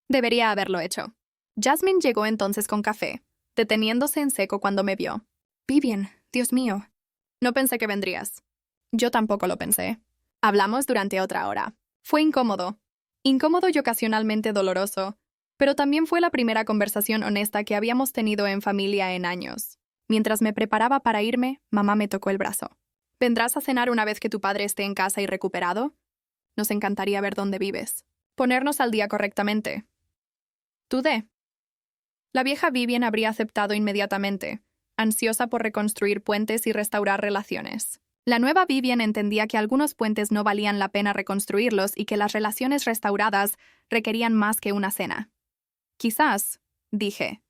[SPEAKER 1] Debería haberlo hecho. Jasmine llegó entonces con café, deteniéndose en seco cuando me vio. Vivian, Dios mío. No pensé que vendrías. Yo tampoco lo pensé. Hablamos durante otra hora. Fue incómodo. Incómodo y ocasionalmente doloroso, pero también fue la primera conversación honesta que habíamos tenido en familia en años. Mientras me preparaba para irme, mamá me tocó el brazo. ¿Vendrás a cenar una vez que tu padre esté en casa y recuperado? Nos encantaría ver dónde vives. Ponernos al día correctamente. Dudé. La vieja Vivian habría aceptado inmediatamente, ansiosa por reconstruir puentes y restaurar relaciones. La nueva Vivian entendía que algunos puentes no valían la pena reconstruirlos y que las relaciones restauradas requerían más que una cena. Quizás, dije.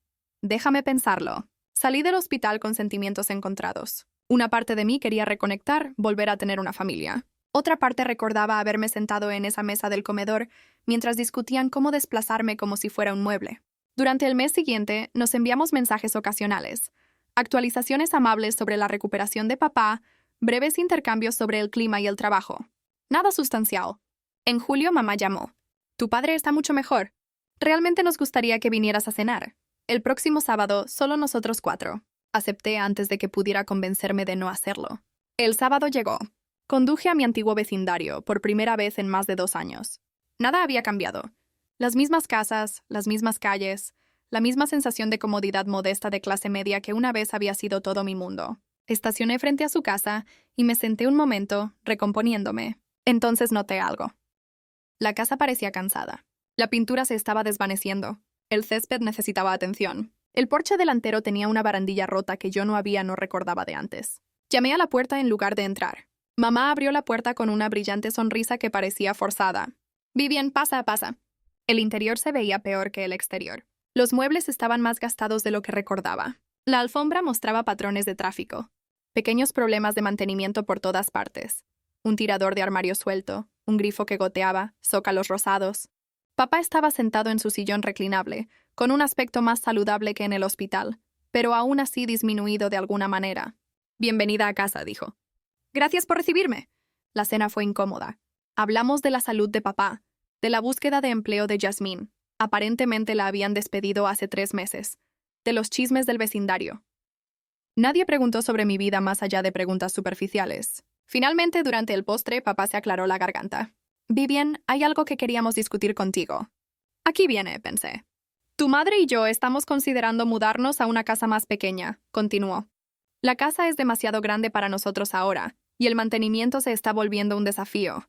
[SPEAKER 1] Déjame pensarlo. Salí del hospital con sentimientos encontrados. Una parte de mí quería reconectar, volver a tener una familia. Otra parte recordaba haberme sentado en esa mesa del comedor mientras discutían cómo desplazarme como si fuera un mueble. Durante el mes siguiente, nos enviamos mensajes ocasionales, actualizaciones amables sobre la recuperación de papá, breves intercambios sobre el clima y el trabajo. Nada sustancial. En julio, mamá llamó. Tu padre está mucho mejor. Realmente nos gustaría que vinieras a cenar. El próximo sábado, solo nosotros 4. Acepté antes de que pudiera convencerme de no hacerlo. El sábado llegó. Conduje a mi antiguo vecindario, por primera vez en más de 2 años. Nada había cambiado. Las mismas casas, las mismas calles, la misma sensación de comodidad modesta de clase media que una vez había sido todo mi mundo. Estacioné frente a su casa y me senté un momento, recomponiéndome. Entonces noté algo. La casa parecía cansada. La pintura se estaba desvaneciendo. El césped necesitaba atención. El porche delantero tenía una barandilla rota que yo no recordaba de antes. Llamé a la puerta en lugar de entrar. Mamá abrió la puerta con una brillante sonrisa que parecía forzada. Vivian, pasa. El interior se veía peor que el exterior. Los muebles estaban más gastados de lo que recordaba. La alfombra mostraba patrones de tráfico. Pequeños problemas de mantenimiento por todas partes. Un tirador de armario suelto, un grifo que goteaba, zócalos rosados. Papá estaba sentado en su sillón reclinable, con un aspecto más saludable que en el hospital, pero aún así disminuido de alguna manera. Bienvenida a casa, dijo. Gracias por recibirme. La cena fue incómoda. Hablamos de la salud de papá, de la búsqueda de empleo de Jasmine. Aparentemente la habían despedido hace 3 meses. De los chismes del vecindario. Nadie preguntó sobre mi vida más allá de preguntas superficiales. Finalmente, durante el postre, papá se aclaró la garganta. Vivian, hay algo que queríamos discutir contigo. Aquí viene, pensé. Tu madre y yo estamos considerando mudarnos a una casa más pequeña, continuó. La casa es demasiado grande para nosotros ahora, y el mantenimiento se está volviendo un desafío.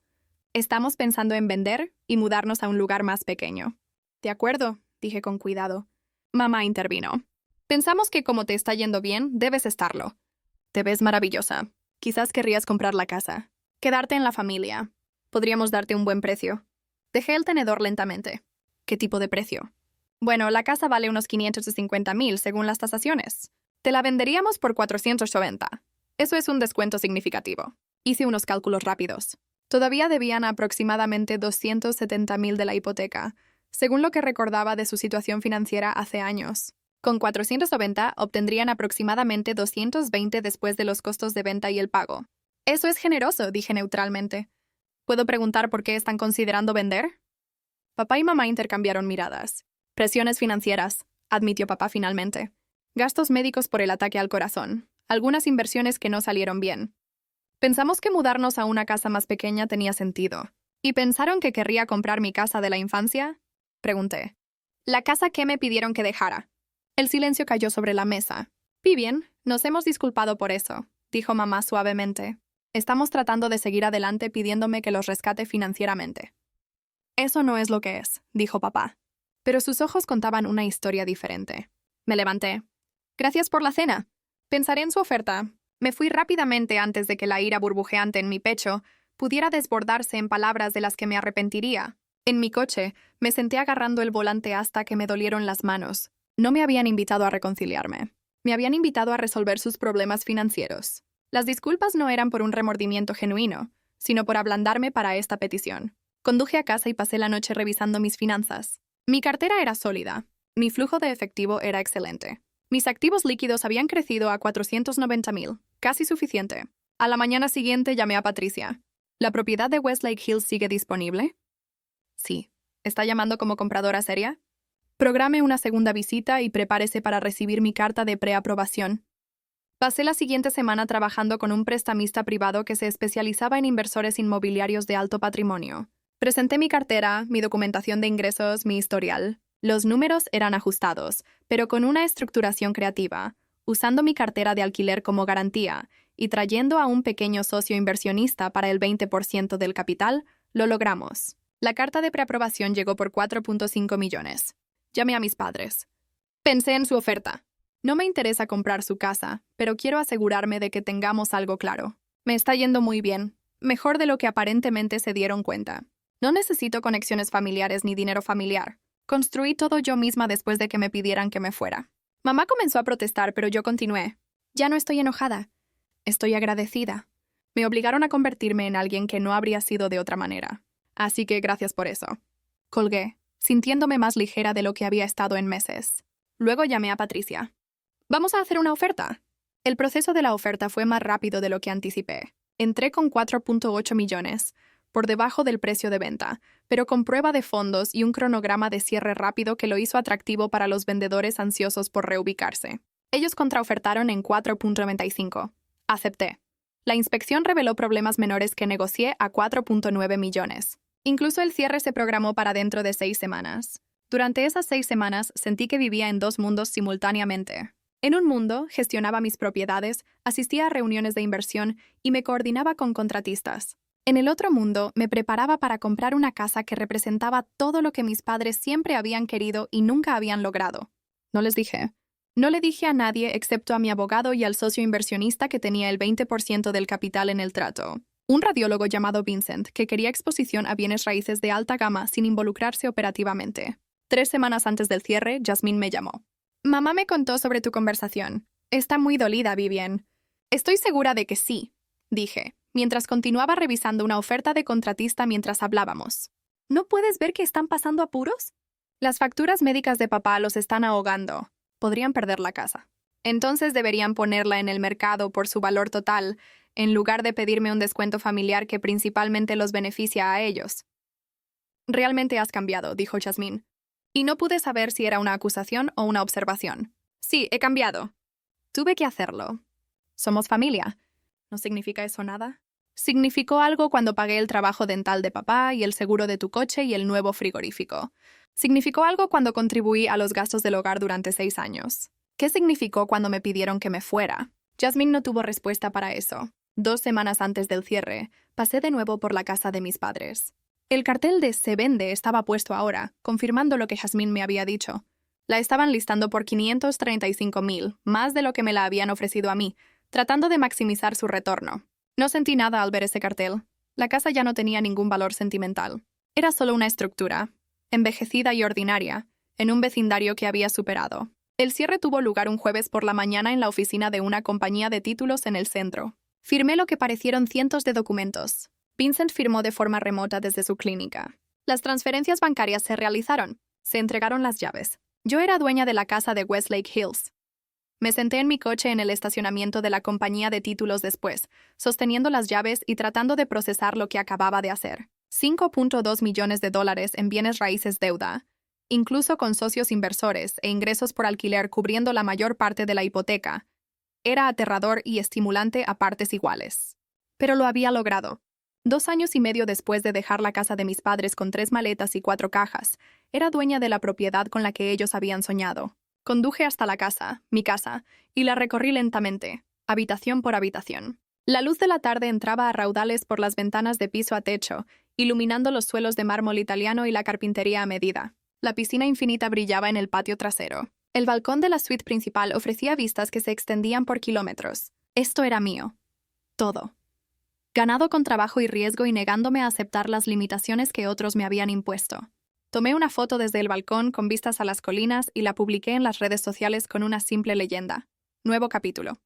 [SPEAKER 1] Estamos pensando en vender y mudarnos a un lugar más pequeño. De acuerdo, dije con cuidado. Mamá intervino. Pensamos que como te está yendo bien, debes estarlo. Te ves maravillosa. Quizás querrías comprar la casa. Quedarte en la familia. Podríamos darte un buen precio. Dejé el tenedor lentamente. ¿Qué tipo de precio? Bueno, la casa vale unos 550,000 según las tasaciones. Te la venderíamos por 490. Eso es un descuento significativo. Hice unos cálculos rápidos. Todavía debían aproximadamente 270,000 de la hipoteca, según lo que recordaba de su situación financiera hace años. Con 490 obtendrían aproximadamente 220 después de los costos de venta y el pago. Eso es generoso, dije neutralmente. ¿Puedo preguntar por qué están considerando vender? Papá y mamá intercambiaron miradas. Presiones financieras, admitió papá finalmente. Gastos médicos por el ataque al corazón. Algunas inversiones que no salieron bien. Pensamos que mudarnos a una casa más pequeña tenía sentido. ¿Y pensaron que querría comprar mi casa de la infancia? Pregunté. La casa que me pidieron que dejara. El silencio cayó sobre la mesa. Vivian, nos hemos disculpado por eso, dijo mamá suavemente. Estamos tratando de seguir adelante pidiéndome que los rescate financieramente. Eso no es lo que es, dijo papá. Pero sus ojos contaban una historia diferente. Me levanté. Gracias por la cena. Pensaré en su oferta. Me fui rápidamente antes de que la ira burbujeante en mi pecho pudiera desbordarse en palabras de las que me arrepentiría. En mi coche, me senté agarrando el volante hasta que me dolieron las manos. No me habían invitado a reconciliarme. Me habían invitado a resolver sus problemas financieros. Las disculpas no eran por un remordimiento genuino, sino por ablandarme para esta petición. Conduje a casa y pasé la noche revisando mis finanzas. Mi cartera era sólida. Mi flujo de efectivo era excelente. Mis activos líquidos habían crecido a 490,000, casi suficiente. A la mañana siguiente llamé a Patricia. ¿La propiedad de Westlake Hills sigue disponible? Sí. ¿Está llamando como compradora seria? Programe una segunda visita y prepárese para recibir mi carta de preaprobación. Pasé la siguiente semana trabajando con un prestamista privado que se especializaba en inversores inmobiliarios de alto patrimonio. Presenté mi cartera, mi documentación de ingresos, mi historial. Los números eran ajustados, pero con una estructuración creativa, usando mi cartera de alquiler como garantía y trayendo a un pequeño socio inversionista para el 20% del capital, lo logramos. La carta de preaprobación llegó por 4.5 millones. Llamé a mis padres. Pensé en su oferta. No me interesa comprar su casa, pero quiero asegurarme de que tengamos algo claro. Me está yendo muy bien, mejor de lo que aparentemente se dieron cuenta. No necesito conexiones familiares ni dinero familiar. Construí todo yo misma después de que me pidieran que me fuera. Mamá comenzó a protestar, pero yo continué. Ya no estoy enojada. Estoy agradecida. Me obligaron a convertirme en alguien que no habría sido de otra manera. Así que gracias por eso. Colgué, sintiéndome más ligera de lo que había estado en meses. Luego llamé a Patricia. «¿Vamos a hacer una oferta?» El proceso de la oferta fue más rápido de lo que anticipé. Entré con 4.8 millones, por debajo del precio de venta, pero con prueba de fondos y un cronograma de cierre rápido que lo hizo atractivo para los vendedores ansiosos por reubicarse. Ellos contraofertaron en 4.95. Acepté. La inspección reveló problemas menores que negocié a 4.9 millones. Incluso el cierre se programó para dentro de 6 semanas. Durante esas 6 semanas sentí que vivía en 2 mundos simultáneamente. En un mundo, gestionaba mis propiedades, asistía a reuniones de inversión y me coordinaba con contratistas. En el otro mundo, me preparaba para comprar una casa que representaba todo lo que mis padres siempre habían querido y nunca habían logrado. No les dije. No le dije a nadie excepto a mi abogado y al socio inversionista que tenía el 20% del capital en el trato. Un radiólogo llamado Vincent, que quería exposición a bienes raíces de alta gama sin involucrarse operativamente. 3 semanas antes del cierre, Jasmine me llamó. «Mamá me contó sobre tu conversación. Está muy dolida, Vivian». «Estoy segura de que sí», dije, mientras continuaba revisando una oferta de contratista mientras hablábamos. «¿No puedes ver que están pasando apuros? Las facturas médicas de papá los están ahogando. Podrían perder la casa. Entonces deberían ponerla en el mercado por su valor total, en lugar de pedirme un descuento familiar que principalmente los beneficia a ellos». «Realmente has cambiado», dijo Jasmine. Y no pude saber si era una acusación o una observación. «Sí, he cambiado. Tuve que hacerlo. Somos familia». ¿No significa eso nada? Significó algo cuando pagué el trabajo dental de papá y el seguro de tu coche y el nuevo frigorífico. Significó algo cuando contribuí a los gastos del hogar durante 6 años. ¿Qué significó cuando me pidieron que me fuera? Jasmine no tuvo respuesta para eso. 2 semanas antes del cierre, pasé de nuevo por la casa de mis padres. El cartel de «Se vende» estaba puesto ahora, confirmando lo que Jasmine me había dicho. La estaban listando por 535,000, más de lo que me la habían ofrecido a mí, tratando de maximizar su retorno. No sentí nada al ver ese cartel. La casa ya no tenía ningún valor sentimental. Era solo una estructura, envejecida y ordinaria, en un vecindario que había superado. El cierre tuvo lugar un jueves por la mañana en la oficina de una compañía de títulos en el centro. Firmé lo que parecieron cientos de documentos. Vincent firmó de forma remota desde su clínica. Las transferencias bancarias se realizaron. Se entregaron las llaves. Yo era dueña de la casa de Westlake Hills. Me senté en mi coche en el estacionamiento de la compañía de títulos después, sosteniendo las llaves y tratando de procesar lo que acababa de hacer. 5.2 millones de dólares en bienes raíces deuda, incluso con socios inversores e ingresos por alquiler cubriendo la mayor parte de la hipoteca. Era aterrador y estimulante a partes iguales. Pero lo había logrado. 2 años y medio después de dejar la casa de mis padres con 3 maletas y 4 cajas, era dueña de la propiedad con la que ellos habían soñado. Conduje hasta la casa, mi casa, y la recorrí lentamente, habitación por habitación. La luz de la tarde entraba a raudales por las ventanas de piso a techo, iluminando los suelos de mármol italiano y la carpintería a medida. La piscina infinita brillaba en el patio trasero. El balcón de la suite principal ofrecía vistas que se extendían por kilómetros. Esto era mío. Todo. ganado con trabajo y riesgo y negándome a aceptar las limitaciones que otros me habían impuesto. Tomé una foto desde el balcón con vistas a las colinas y la publiqué en las redes sociales con una simple leyenda. Nuevo capítulo.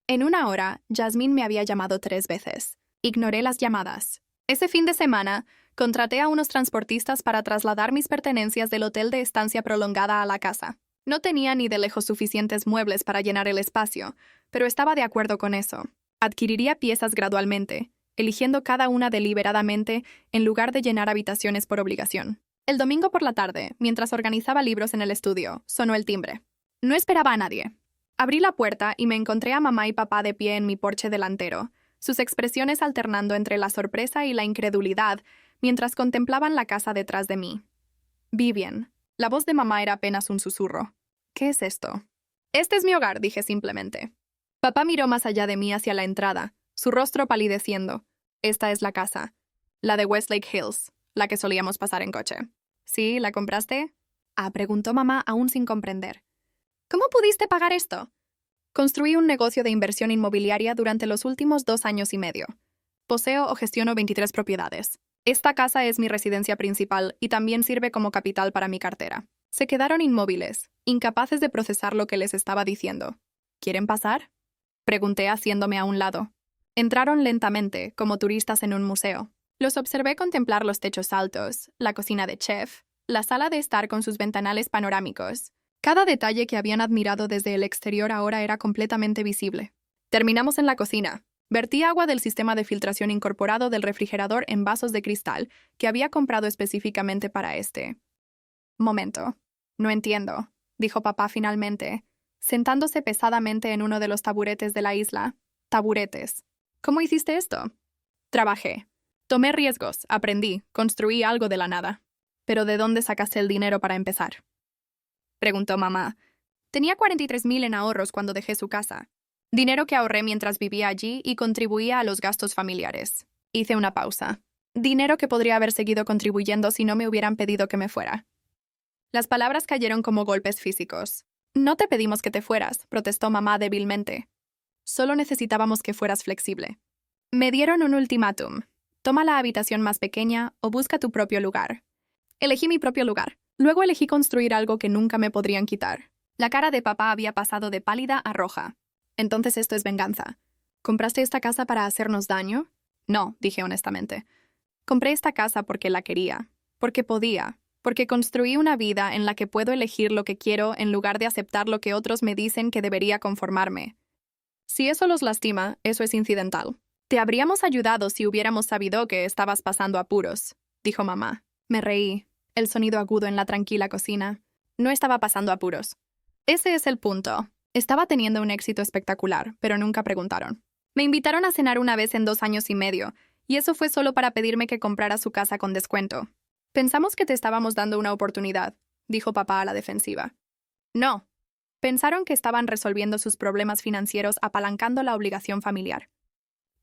[SPEAKER 1] En una hora, Jasmine me había llamado 3 veces. Ignoré las llamadas. Ese fin de semana, contraté a unos transportistas para trasladar mis pertenencias del hotel de estancia prolongada a la casa. No tenía ni de lejos suficientes muebles para llenar el espacio, pero estaba de acuerdo con eso. Adquiriría piezas gradualmente, eligiendo cada una deliberadamente en lugar de llenar habitaciones por obligación. El domingo por la tarde, mientras organizaba libros en el estudio, sonó el timbre. No esperaba a nadie. Abrí la puerta y me encontré a mamá y papá de pie en mi porche delantero, sus expresiones alternando entre la sorpresa y la incredulidad mientras contemplaban la casa detrás de mí. Vivian. La voz de mamá era apenas un susurro. ¿Qué es esto? Este es mi hogar, dije simplemente. Papá miró más allá de mí hacia la entrada, su rostro palideciendo. Esta es la casa. La de Westlake Hills, la que solíamos pasar en coche. ¿Sí? ¿La compraste? Preguntó mamá aún sin comprender. ¿Cómo pudiste pagar esto? Construí un negocio de inversión inmobiliaria durante los últimos 2 años y medio. Poseo o gestiono 23 propiedades. Esta casa es mi residencia principal y también sirve como capital para mi cartera. Se quedaron inmóviles, incapaces de procesar lo que les estaba diciendo. ¿Quieren pasar? Pregunté haciéndome a un lado. Entraron lentamente, como turistas en un museo. Los observé contemplar los techos altos, la cocina de chef, la sala de estar con sus ventanales panorámicos. Cada detalle que habían admirado desde el exterior ahora era completamente visible. Terminamos en la cocina. Vertí agua del sistema de filtración incorporado del refrigerador en vasos de cristal que había comprado específicamente para este. Momento. No entiendo, dijo papá finalmente, sentándose pesadamente en uno de los taburetes de la isla. Taburetes. ¿Cómo hiciste esto? Trabajé. Tomé riesgos, aprendí, construí algo de la nada. ¿Pero de dónde sacaste el dinero para empezar? Preguntó mamá. Tenía 43,000 en ahorros cuando dejé su casa. Dinero que ahorré mientras vivía allí y contribuía a los gastos familiares. Hice una pausa. Dinero que podría haber seguido contribuyendo si no me hubieran pedido que me fuera. Las palabras cayeron como golpes físicos. No te pedimos que te fueras, protestó mamá débilmente. Solo necesitábamos que fueras flexible. Me dieron un ultimátum. Toma la habitación más pequeña o busca tu propio lugar. Elegí mi propio lugar. Luego elegí construir algo que nunca me podrían quitar. La cara de papá había pasado de pálida a roja. Entonces esto es venganza. ¿Compraste esta casa para hacernos daño? No, dije honestamente. Compré esta casa porque la quería, porque podía, porque construí una vida en la que puedo elegir lo que quiero en lugar de aceptar lo que otros me dicen que debería conformarme. Si eso los lastima, eso es incidental. Te habríamos ayudado si hubiéramos sabido que estabas pasando apuros, dijo mamá. Me reí, el sonido agudo en la tranquila cocina. No estaba pasando apuros. Ese es el punto. Estaba teniendo un éxito espectacular, pero nunca preguntaron. Me invitaron a cenar una vez en 2 años y medio, y eso fue solo para pedirme que comprara su casa con descuento. Pensamos que te estábamos dando una oportunidad, dijo papá a la defensiva. No. Pensaron que estaban resolviendo sus problemas financieros apalancando la obligación familiar.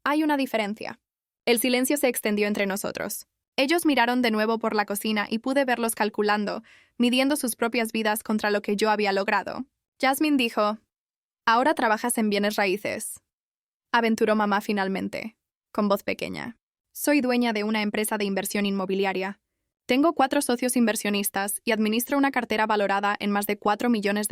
[SPEAKER 1] Hay una diferencia. El silencio se extendió entre nosotros. Ellos miraron de nuevo por la cocina y pude verlos calculando, midiendo sus propias vidas contra lo que yo había logrado. Jasmine dijo, «Ahora trabajas en bienes raíces», aventuró mamá finalmente, con voz pequeña. «Soy dueña de una empresa de inversión inmobiliaria. Tengo 4 socios inversionistas y administro una cartera valorada en más de $4 millones.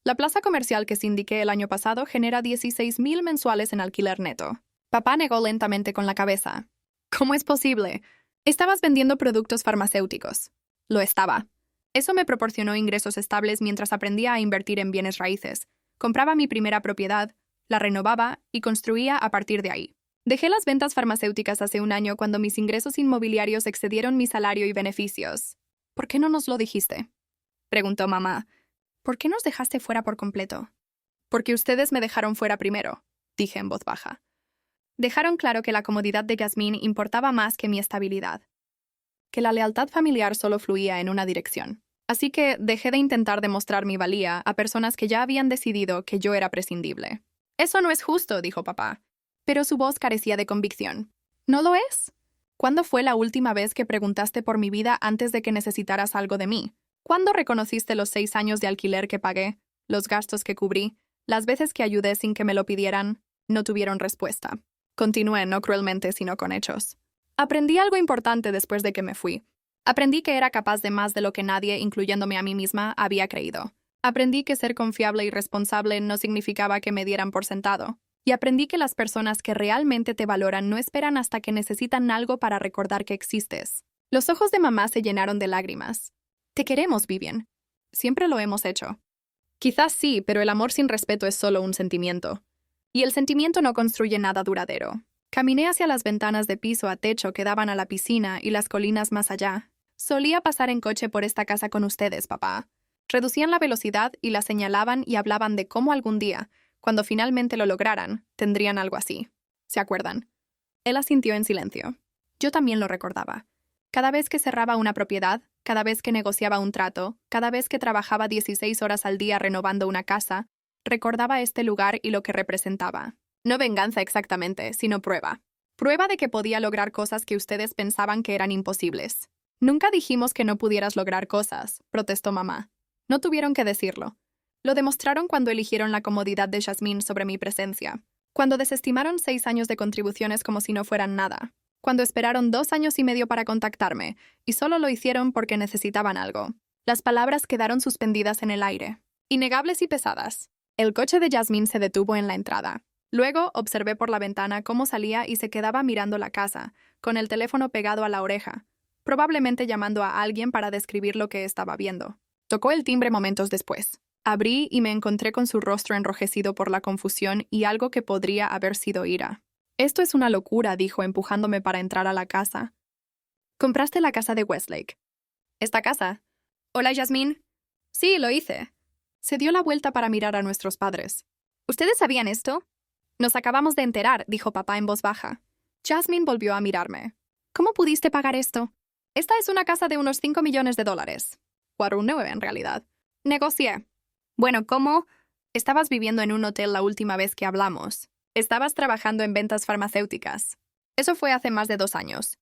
[SPEAKER 1] La plaza comercial que sindiqué el año pasado genera 16,000 mensuales en alquiler neto». Papá negó lentamente con la cabeza. «¿Cómo es posible? Estabas vendiendo productos farmacéuticos». Lo estaba. Eso me proporcionó ingresos estables mientras aprendía a invertir en bienes raíces. Compraba mi primera propiedad, la renovaba y construía a partir de ahí. Dejé las ventas farmacéuticas hace 1 año cuando mis ingresos inmobiliarios excedieron mi salario y beneficios. ¿Por qué no nos lo dijiste?, preguntó mamá. ¿Por qué nos dejaste fuera por completo? Porque ustedes me dejaron fuera primero, dije en voz baja. Dejaron claro que la comodidad de Jasmine importaba más que mi estabilidad, que la lealtad familiar solo fluía en una dirección. Así que dejé de intentar demostrar mi valía a personas que ya habían decidido que yo era prescindible. «Eso no es justo», dijo papá, pero su voz carecía de convicción. «¿No lo es? ¿Cuándo fue la última vez que preguntaste por mi vida antes de que necesitaras algo de mí? ¿Cuándo reconociste los 6 años de alquiler que pagué, los gastos que cubrí, las veces que ayudé sin que me lo pidieran?» No tuvieron respuesta. Continué, no cruelmente, sino con hechos. Aprendí algo importante después de que me fui. Aprendí que era capaz de más de lo que nadie, incluyéndome a mí misma, había creído. Aprendí que ser confiable y responsable no significaba que me dieran por sentado. Y aprendí que las personas que realmente te valoran no esperan hasta que necesitan algo para recordar que existes. Los ojos de mamá se llenaron de lágrimas. Te queremos, Vivian. Siempre lo hemos hecho. Quizás sí, pero el amor sin respeto es solo un sentimiento. Y el sentimiento no construye nada duradero. Caminé hacia las ventanas de piso a techo que daban a la piscina y las colinas más allá. Solía pasar en coche por esta casa con ustedes, papá. Reducían la velocidad y la señalaban y hablaban de cómo algún día, cuando finalmente lo lograran, tendrían algo así. ¿Se acuerdan? Él asintió en silencio. Yo también lo recordaba. Cada vez que cerraba una propiedad, cada vez que negociaba un trato, cada vez que trabajaba 16 horas al día renovando una casa, recordaba este lugar y lo que representaba. No venganza exactamente, sino prueba. Prueba de que podía lograr cosas que ustedes pensaban que eran imposibles. Nunca dijimos que no pudieras lograr cosas, protestó mamá. No tuvieron que decirlo. Lo demostraron cuando eligieron la comodidad de Jasmine sobre mi presencia. Cuando desestimaron 6 años de contribuciones como si no fueran nada. Cuando esperaron 2 años y medio para contactarme, y solo lo hicieron porque necesitaban algo. Las palabras quedaron suspendidas en el aire, innegables y pesadas. El coche de Jasmine se detuvo en la entrada. Luego observé por la ventana cómo salía y se quedaba mirando la casa, con el teléfono pegado a la oreja, probablemente llamando a alguien para describir lo que estaba viendo. Tocó el timbre momentos después. Abrí y me encontré con su rostro enrojecido por la confusión y algo que podría haber sido ira. Esto es una locura, dijo, empujándome para entrar a la casa. ¿Compraste la casa de Westlake? ¿Esta casa? Hola, Jasmine. Sí, lo hice. Se dio la vuelta para mirar a nuestros padres. ¿Ustedes sabían esto? Nos acabamos de enterar, dijo papá en voz baja. Jasmine volvió a mirarme. ¿Cómo pudiste pagar esto? Esta es una casa de unos 5 millones de dólares. O 9, en realidad. Negocié. Bueno, ¿cómo? Estabas viviendo en un hotel la última vez que hablamos. Estabas trabajando en ventas farmacéuticas. Eso fue hace más de 2 años.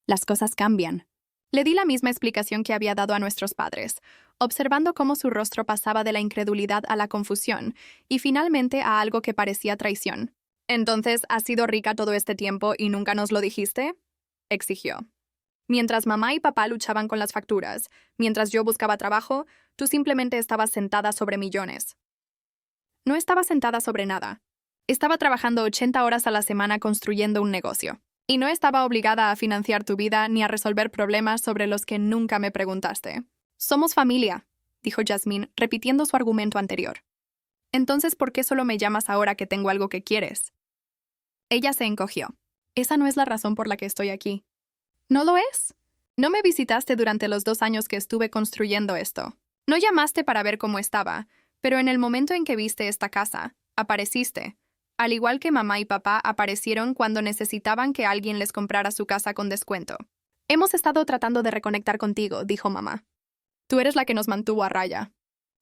[SPEAKER 1] Las cosas cambian. Le di la misma explicación que había dado a nuestros padres, observando cómo su rostro pasaba de la incredulidad a la confusión y finalmente a algo que parecía traición. «¿Entonces has sido rica todo este tiempo y nunca nos lo dijiste?», exigió. «Mientras mamá y papá luchaban con las facturas, mientras yo buscaba trabajo, tú simplemente estabas sentada sobre millones». No estaba sentada sobre nada. Estaba trabajando 80 horas a la semana construyendo un negocio. Y no estaba obligada a financiar tu vida ni a resolver problemas sobre los que nunca me preguntaste. «Somos familia», dijo Jasmine, repitiendo su argumento anterior. «Entonces, ¿por qué solo me llamas ahora que tengo algo que quieres?» Ella se encogió. «Esa no es la razón por la que estoy aquí». «¿No lo es? No me visitaste durante los 2 años que estuve construyendo esto. No llamaste para ver cómo estaba, pero en el momento en que viste esta casa, apareciste. Al igual que mamá y papá aparecieron cuando necesitaban que alguien les comprara su casa con descuento. Hemos estado tratando de reconectar contigo», dijo mamá. «Tú eres la que nos mantuvo a raya».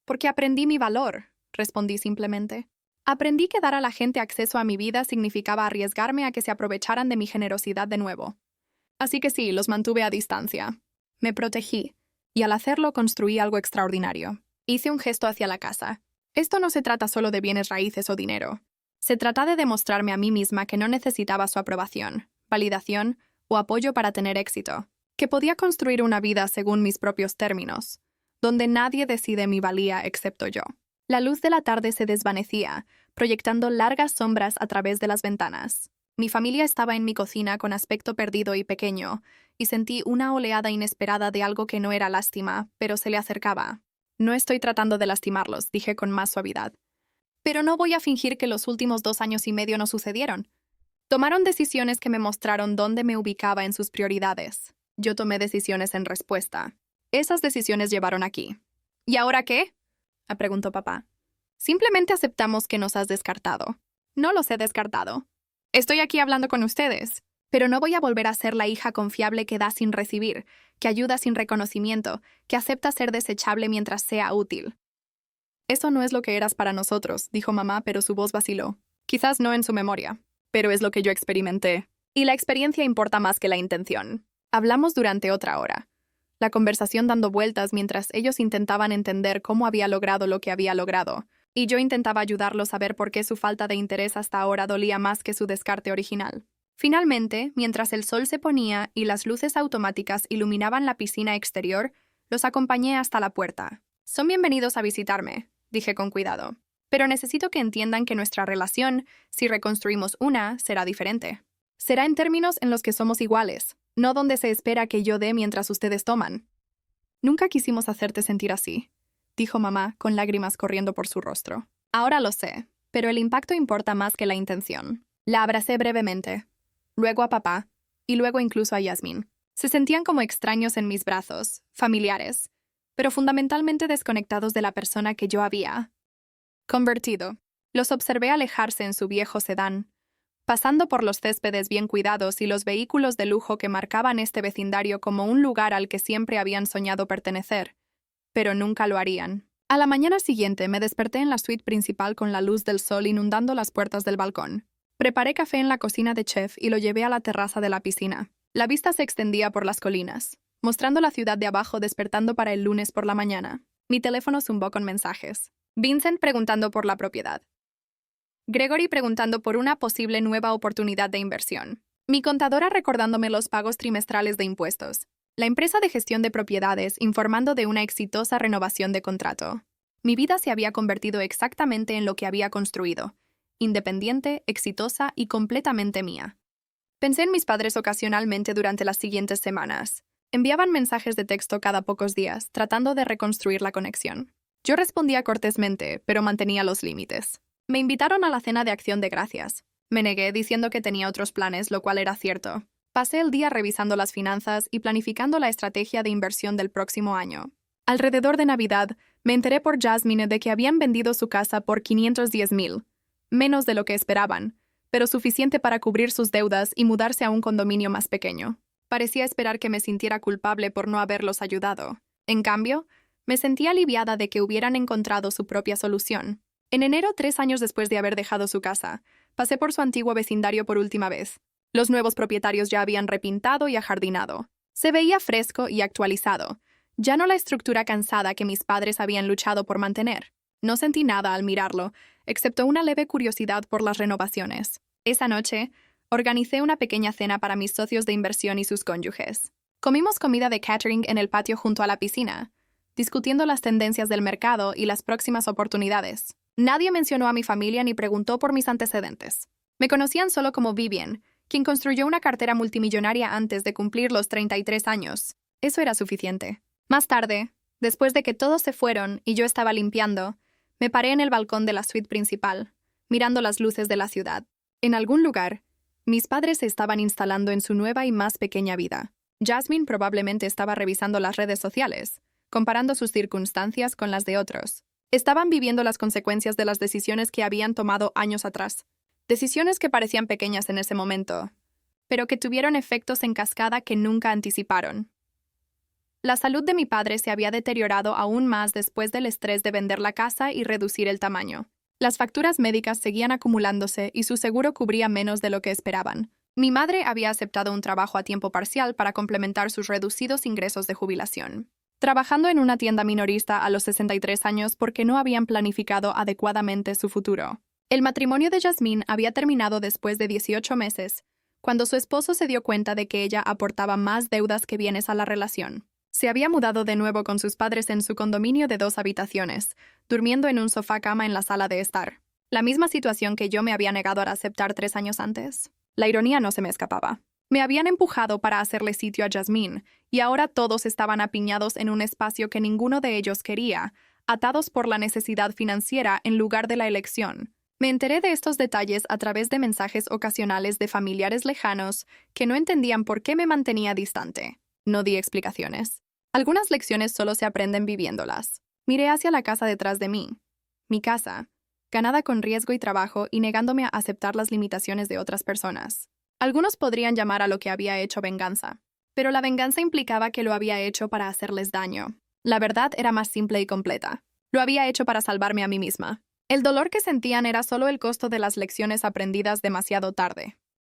[SPEAKER 1] «Porque aprendí mi valor», respondí simplemente. Aprendí que dar a la gente acceso a mi vida significaba arriesgarme a que se aprovecharan de mi generosidad de nuevo. Así que sí, los mantuve a distancia. Me protegí, y al hacerlo construí algo extraordinario. Hice un gesto hacia la casa. Esto no se trata solo de bienes raíces o dinero. Se trata de demostrarme a mí misma que no necesitaba su aprobación, validación o apoyo para tener éxito, que podía construir una vida según mis propios términos, donde nadie decide mi valía excepto yo. La luz de la tarde se desvanecía, proyectando largas sombras a través de las ventanas. Mi familia estaba en mi cocina con aspecto perdido y pequeño, y sentí una oleada inesperada de algo que no era lástima, pero se le acercaba. «No estoy tratando de lastimarlos», dije con más suavidad. «Pero no voy a fingir que los últimos 2 años y medio no sucedieron. Tomaron decisiones que me mostraron dónde me ubicaba en sus prioridades. Yo tomé decisiones en respuesta. Esas decisiones llevaron aquí». «¿Y ahora qué?», preguntó papá. «Simplemente aceptamos que nos has descartado». «No los he descartado. Estoy aquí hablando con ustedes, pero no voy a volver a ser la hija confiable que da sin recibir, que ayuda sin reconocimiento, que acepta ser desechable mientras sea útil». «Eso no es lo que eras para nosotros», dijo mamá, pero su voz vaciló. «Quizás no en su memoria, pero es lo que yo experimenté. Y la experiencia importa más que la intención». Hablamos durante otra hora. La conversación dando vueltas mientras ellos intentaban entender cómo había logrado lo que había logrado, y yo intentaba ayudarlos a ver por qué su falta de interés hasta ahora dolía más que su descarte original. Finalmente, mientras el sol se ponía y las luces automáticas iluminaban la piscina exterior, los acompañé hasta la puerta. Son bienvenidos a visitarme, dije con cuidado. Pero necesito que entiendan que nuestra relación, si reconstruimos una, será diferente. Será en términos en los que somos iguales, no donde se espera que yo dé mientras ustedes toman. Nunca quisimos hacerte sentir así, dijo mamá, con lágrimas corriendo por su rostro. Ahora lo sé, pero el impacto importa más que la intención. La abracé brevemente, luego a papá, y luego incluso a Yasmín. Se sentían como extraños en mis brazos, familiares, pero fundamentalmente desconectados de la persona que yo había convertido. Los observé alejarse en su viejo sedán, pasando por los céspedes bien cuidados y los vehículos de lujo que marcaban este vecindario como un lugar al que siempre habían soñado pertenecer, pero nunca lo harían. A la mañana siguiente me desperté en la suite principal con la luz del sol inundando las puertas del balcón. Preparé café en la cocina de chef y lo llevé a la terraza de la piscina. La vista se extendía por las colinas, mostrando la ciudad de abajo despertando para el lunes por la mañana. Mi teléfono zumbó con mensajes. Vincent preguntando por la propiedad. Gregory preguntando por una posible nueva oportunidad de inversión. Mi contadora recordándome los pagos trimestrales de impuestos. La empresa de gestión de propiedades informando de una exitosa renovación de contrato. Mi vida se había convertido exactamente en lo que había construido. Independiente, exitosa y completamente mía. Pensé en mis padres ocasionalmente durante las siguientes semanas. Enviaban mensajes de texto cada pocos días, tratando de reconstruir la conexión. Yo respondía cortésmente, pero mantenía los límites. Me invitaron a la cena de Acción de Gracias. Me negué diciendo que tenía otros planes, lo cual era cierto. Pasé el día revisando las finanzas y planificando la estrategia de inversión del próximo año. Alrededor de Navidad, me enteré por Jasmine de que habían vendido su casa por $510,000, menos de lo que esperaban, pero suficiente para cubrir sus deudas y mudarse a un condominio más pequeño. Parecía esperar que me sintiera culpable por no haberlos ayudado. En cambio, me sentí aliviada de que hubieran encontrado su propia solución. En enero, 3 años después de haber dejado su casa, pasé por su antiguo vecindario por última vez. Los nuevos propietarios ya habían repintado y ajardinado. Se veía fresco y actualizado, ya no la estructura cansada que mis padres habían luchado por mantener. No sentí nada al mirarlo, excepto una leve curiosidad por las renovaciones. Esa noche, organicé una pequeña cena para mis socios de inversión y sus cónyuges. Comimos comida de catering en el patio junto a la piscina, discutiendo las tendencias del mercado y las próximas oportunidades. Nadie mencionó a mi familia ni preguntó por mis antecedentes. Me conocían solo como Vivian, quien construyó una cartera multimillonaria antes de cumplir los 33 años. Eso era suficiente. Más tarde, después de que todos se fueron y yo estaba limpiando, me paré en el balcón de la suite principal, mirando las luces de la ciudad. En algún lugar, mis padres se estaban instalando en su nueva y más pequeña vida. Jasmine probablemente estaba revisando las redes sociales, comparando sus circunstancias con las de otros. Estaban viviendo las consecuencias de las decisiones que habían tomado años atrás. Decisiones que parecían pequeñas en ese momento, pero que tuvieron efectos en cascada que nunca anticiparon. La salud de mi padre se había deteriorado aún más después del estrés de vender la casa y reducir el tamaño. Las facturas médicas seguían acumulándose y su seguro cubría menos de lo que esperaban. Mi madre había aceptado un trabajo a tiempo parcial para complementar sus reducidos ingresos de jubilación, trabajando en una tienda minorista a los 63 años porque no habían planificado adecuadamente su futuro. El matrimonio de Jasmine había terminado después de 18 meses, cuando su esposo se dio cuenta de que ella aportaba más deudas que bienes a la relación. Se había mudado de nuevo con sus padres en su condominio de 2 habitaciones, durmiendo en un sofá-cama en la sala de estar. La misma situación que yo me había negado a aceptar 3 años antes. La ironía no se me escapaba. Me habían empujado para hacerle sitio a Jasmine, y ahora todos estaban apiñados en un espacio que ninguno de ellos quería, atados por la necesidad financiera en lugar de la elección. Me enteré de estos detalles a través de mensajes ocasionales de familiares lejanos que no entendían por qué me mantenía distante. No di explicaciones. Algunas lecciones solo se aprenden viviéndolas. Miré hacia la casa detrás de mí. Mi casa, ganada con riesgo y trabajo y negándome a aceptar las limitaciones de otras personas. Algunos podrían llamar a lo que había hecho venganza, pero la venganza implicaba que lo había hecho para hacerles daño. La verdad era más simple y completa. Lo había hecho para salvarme a mí misma. El dolor que sentían era solo el costo de las lecciones aprendidas demasiado tarde.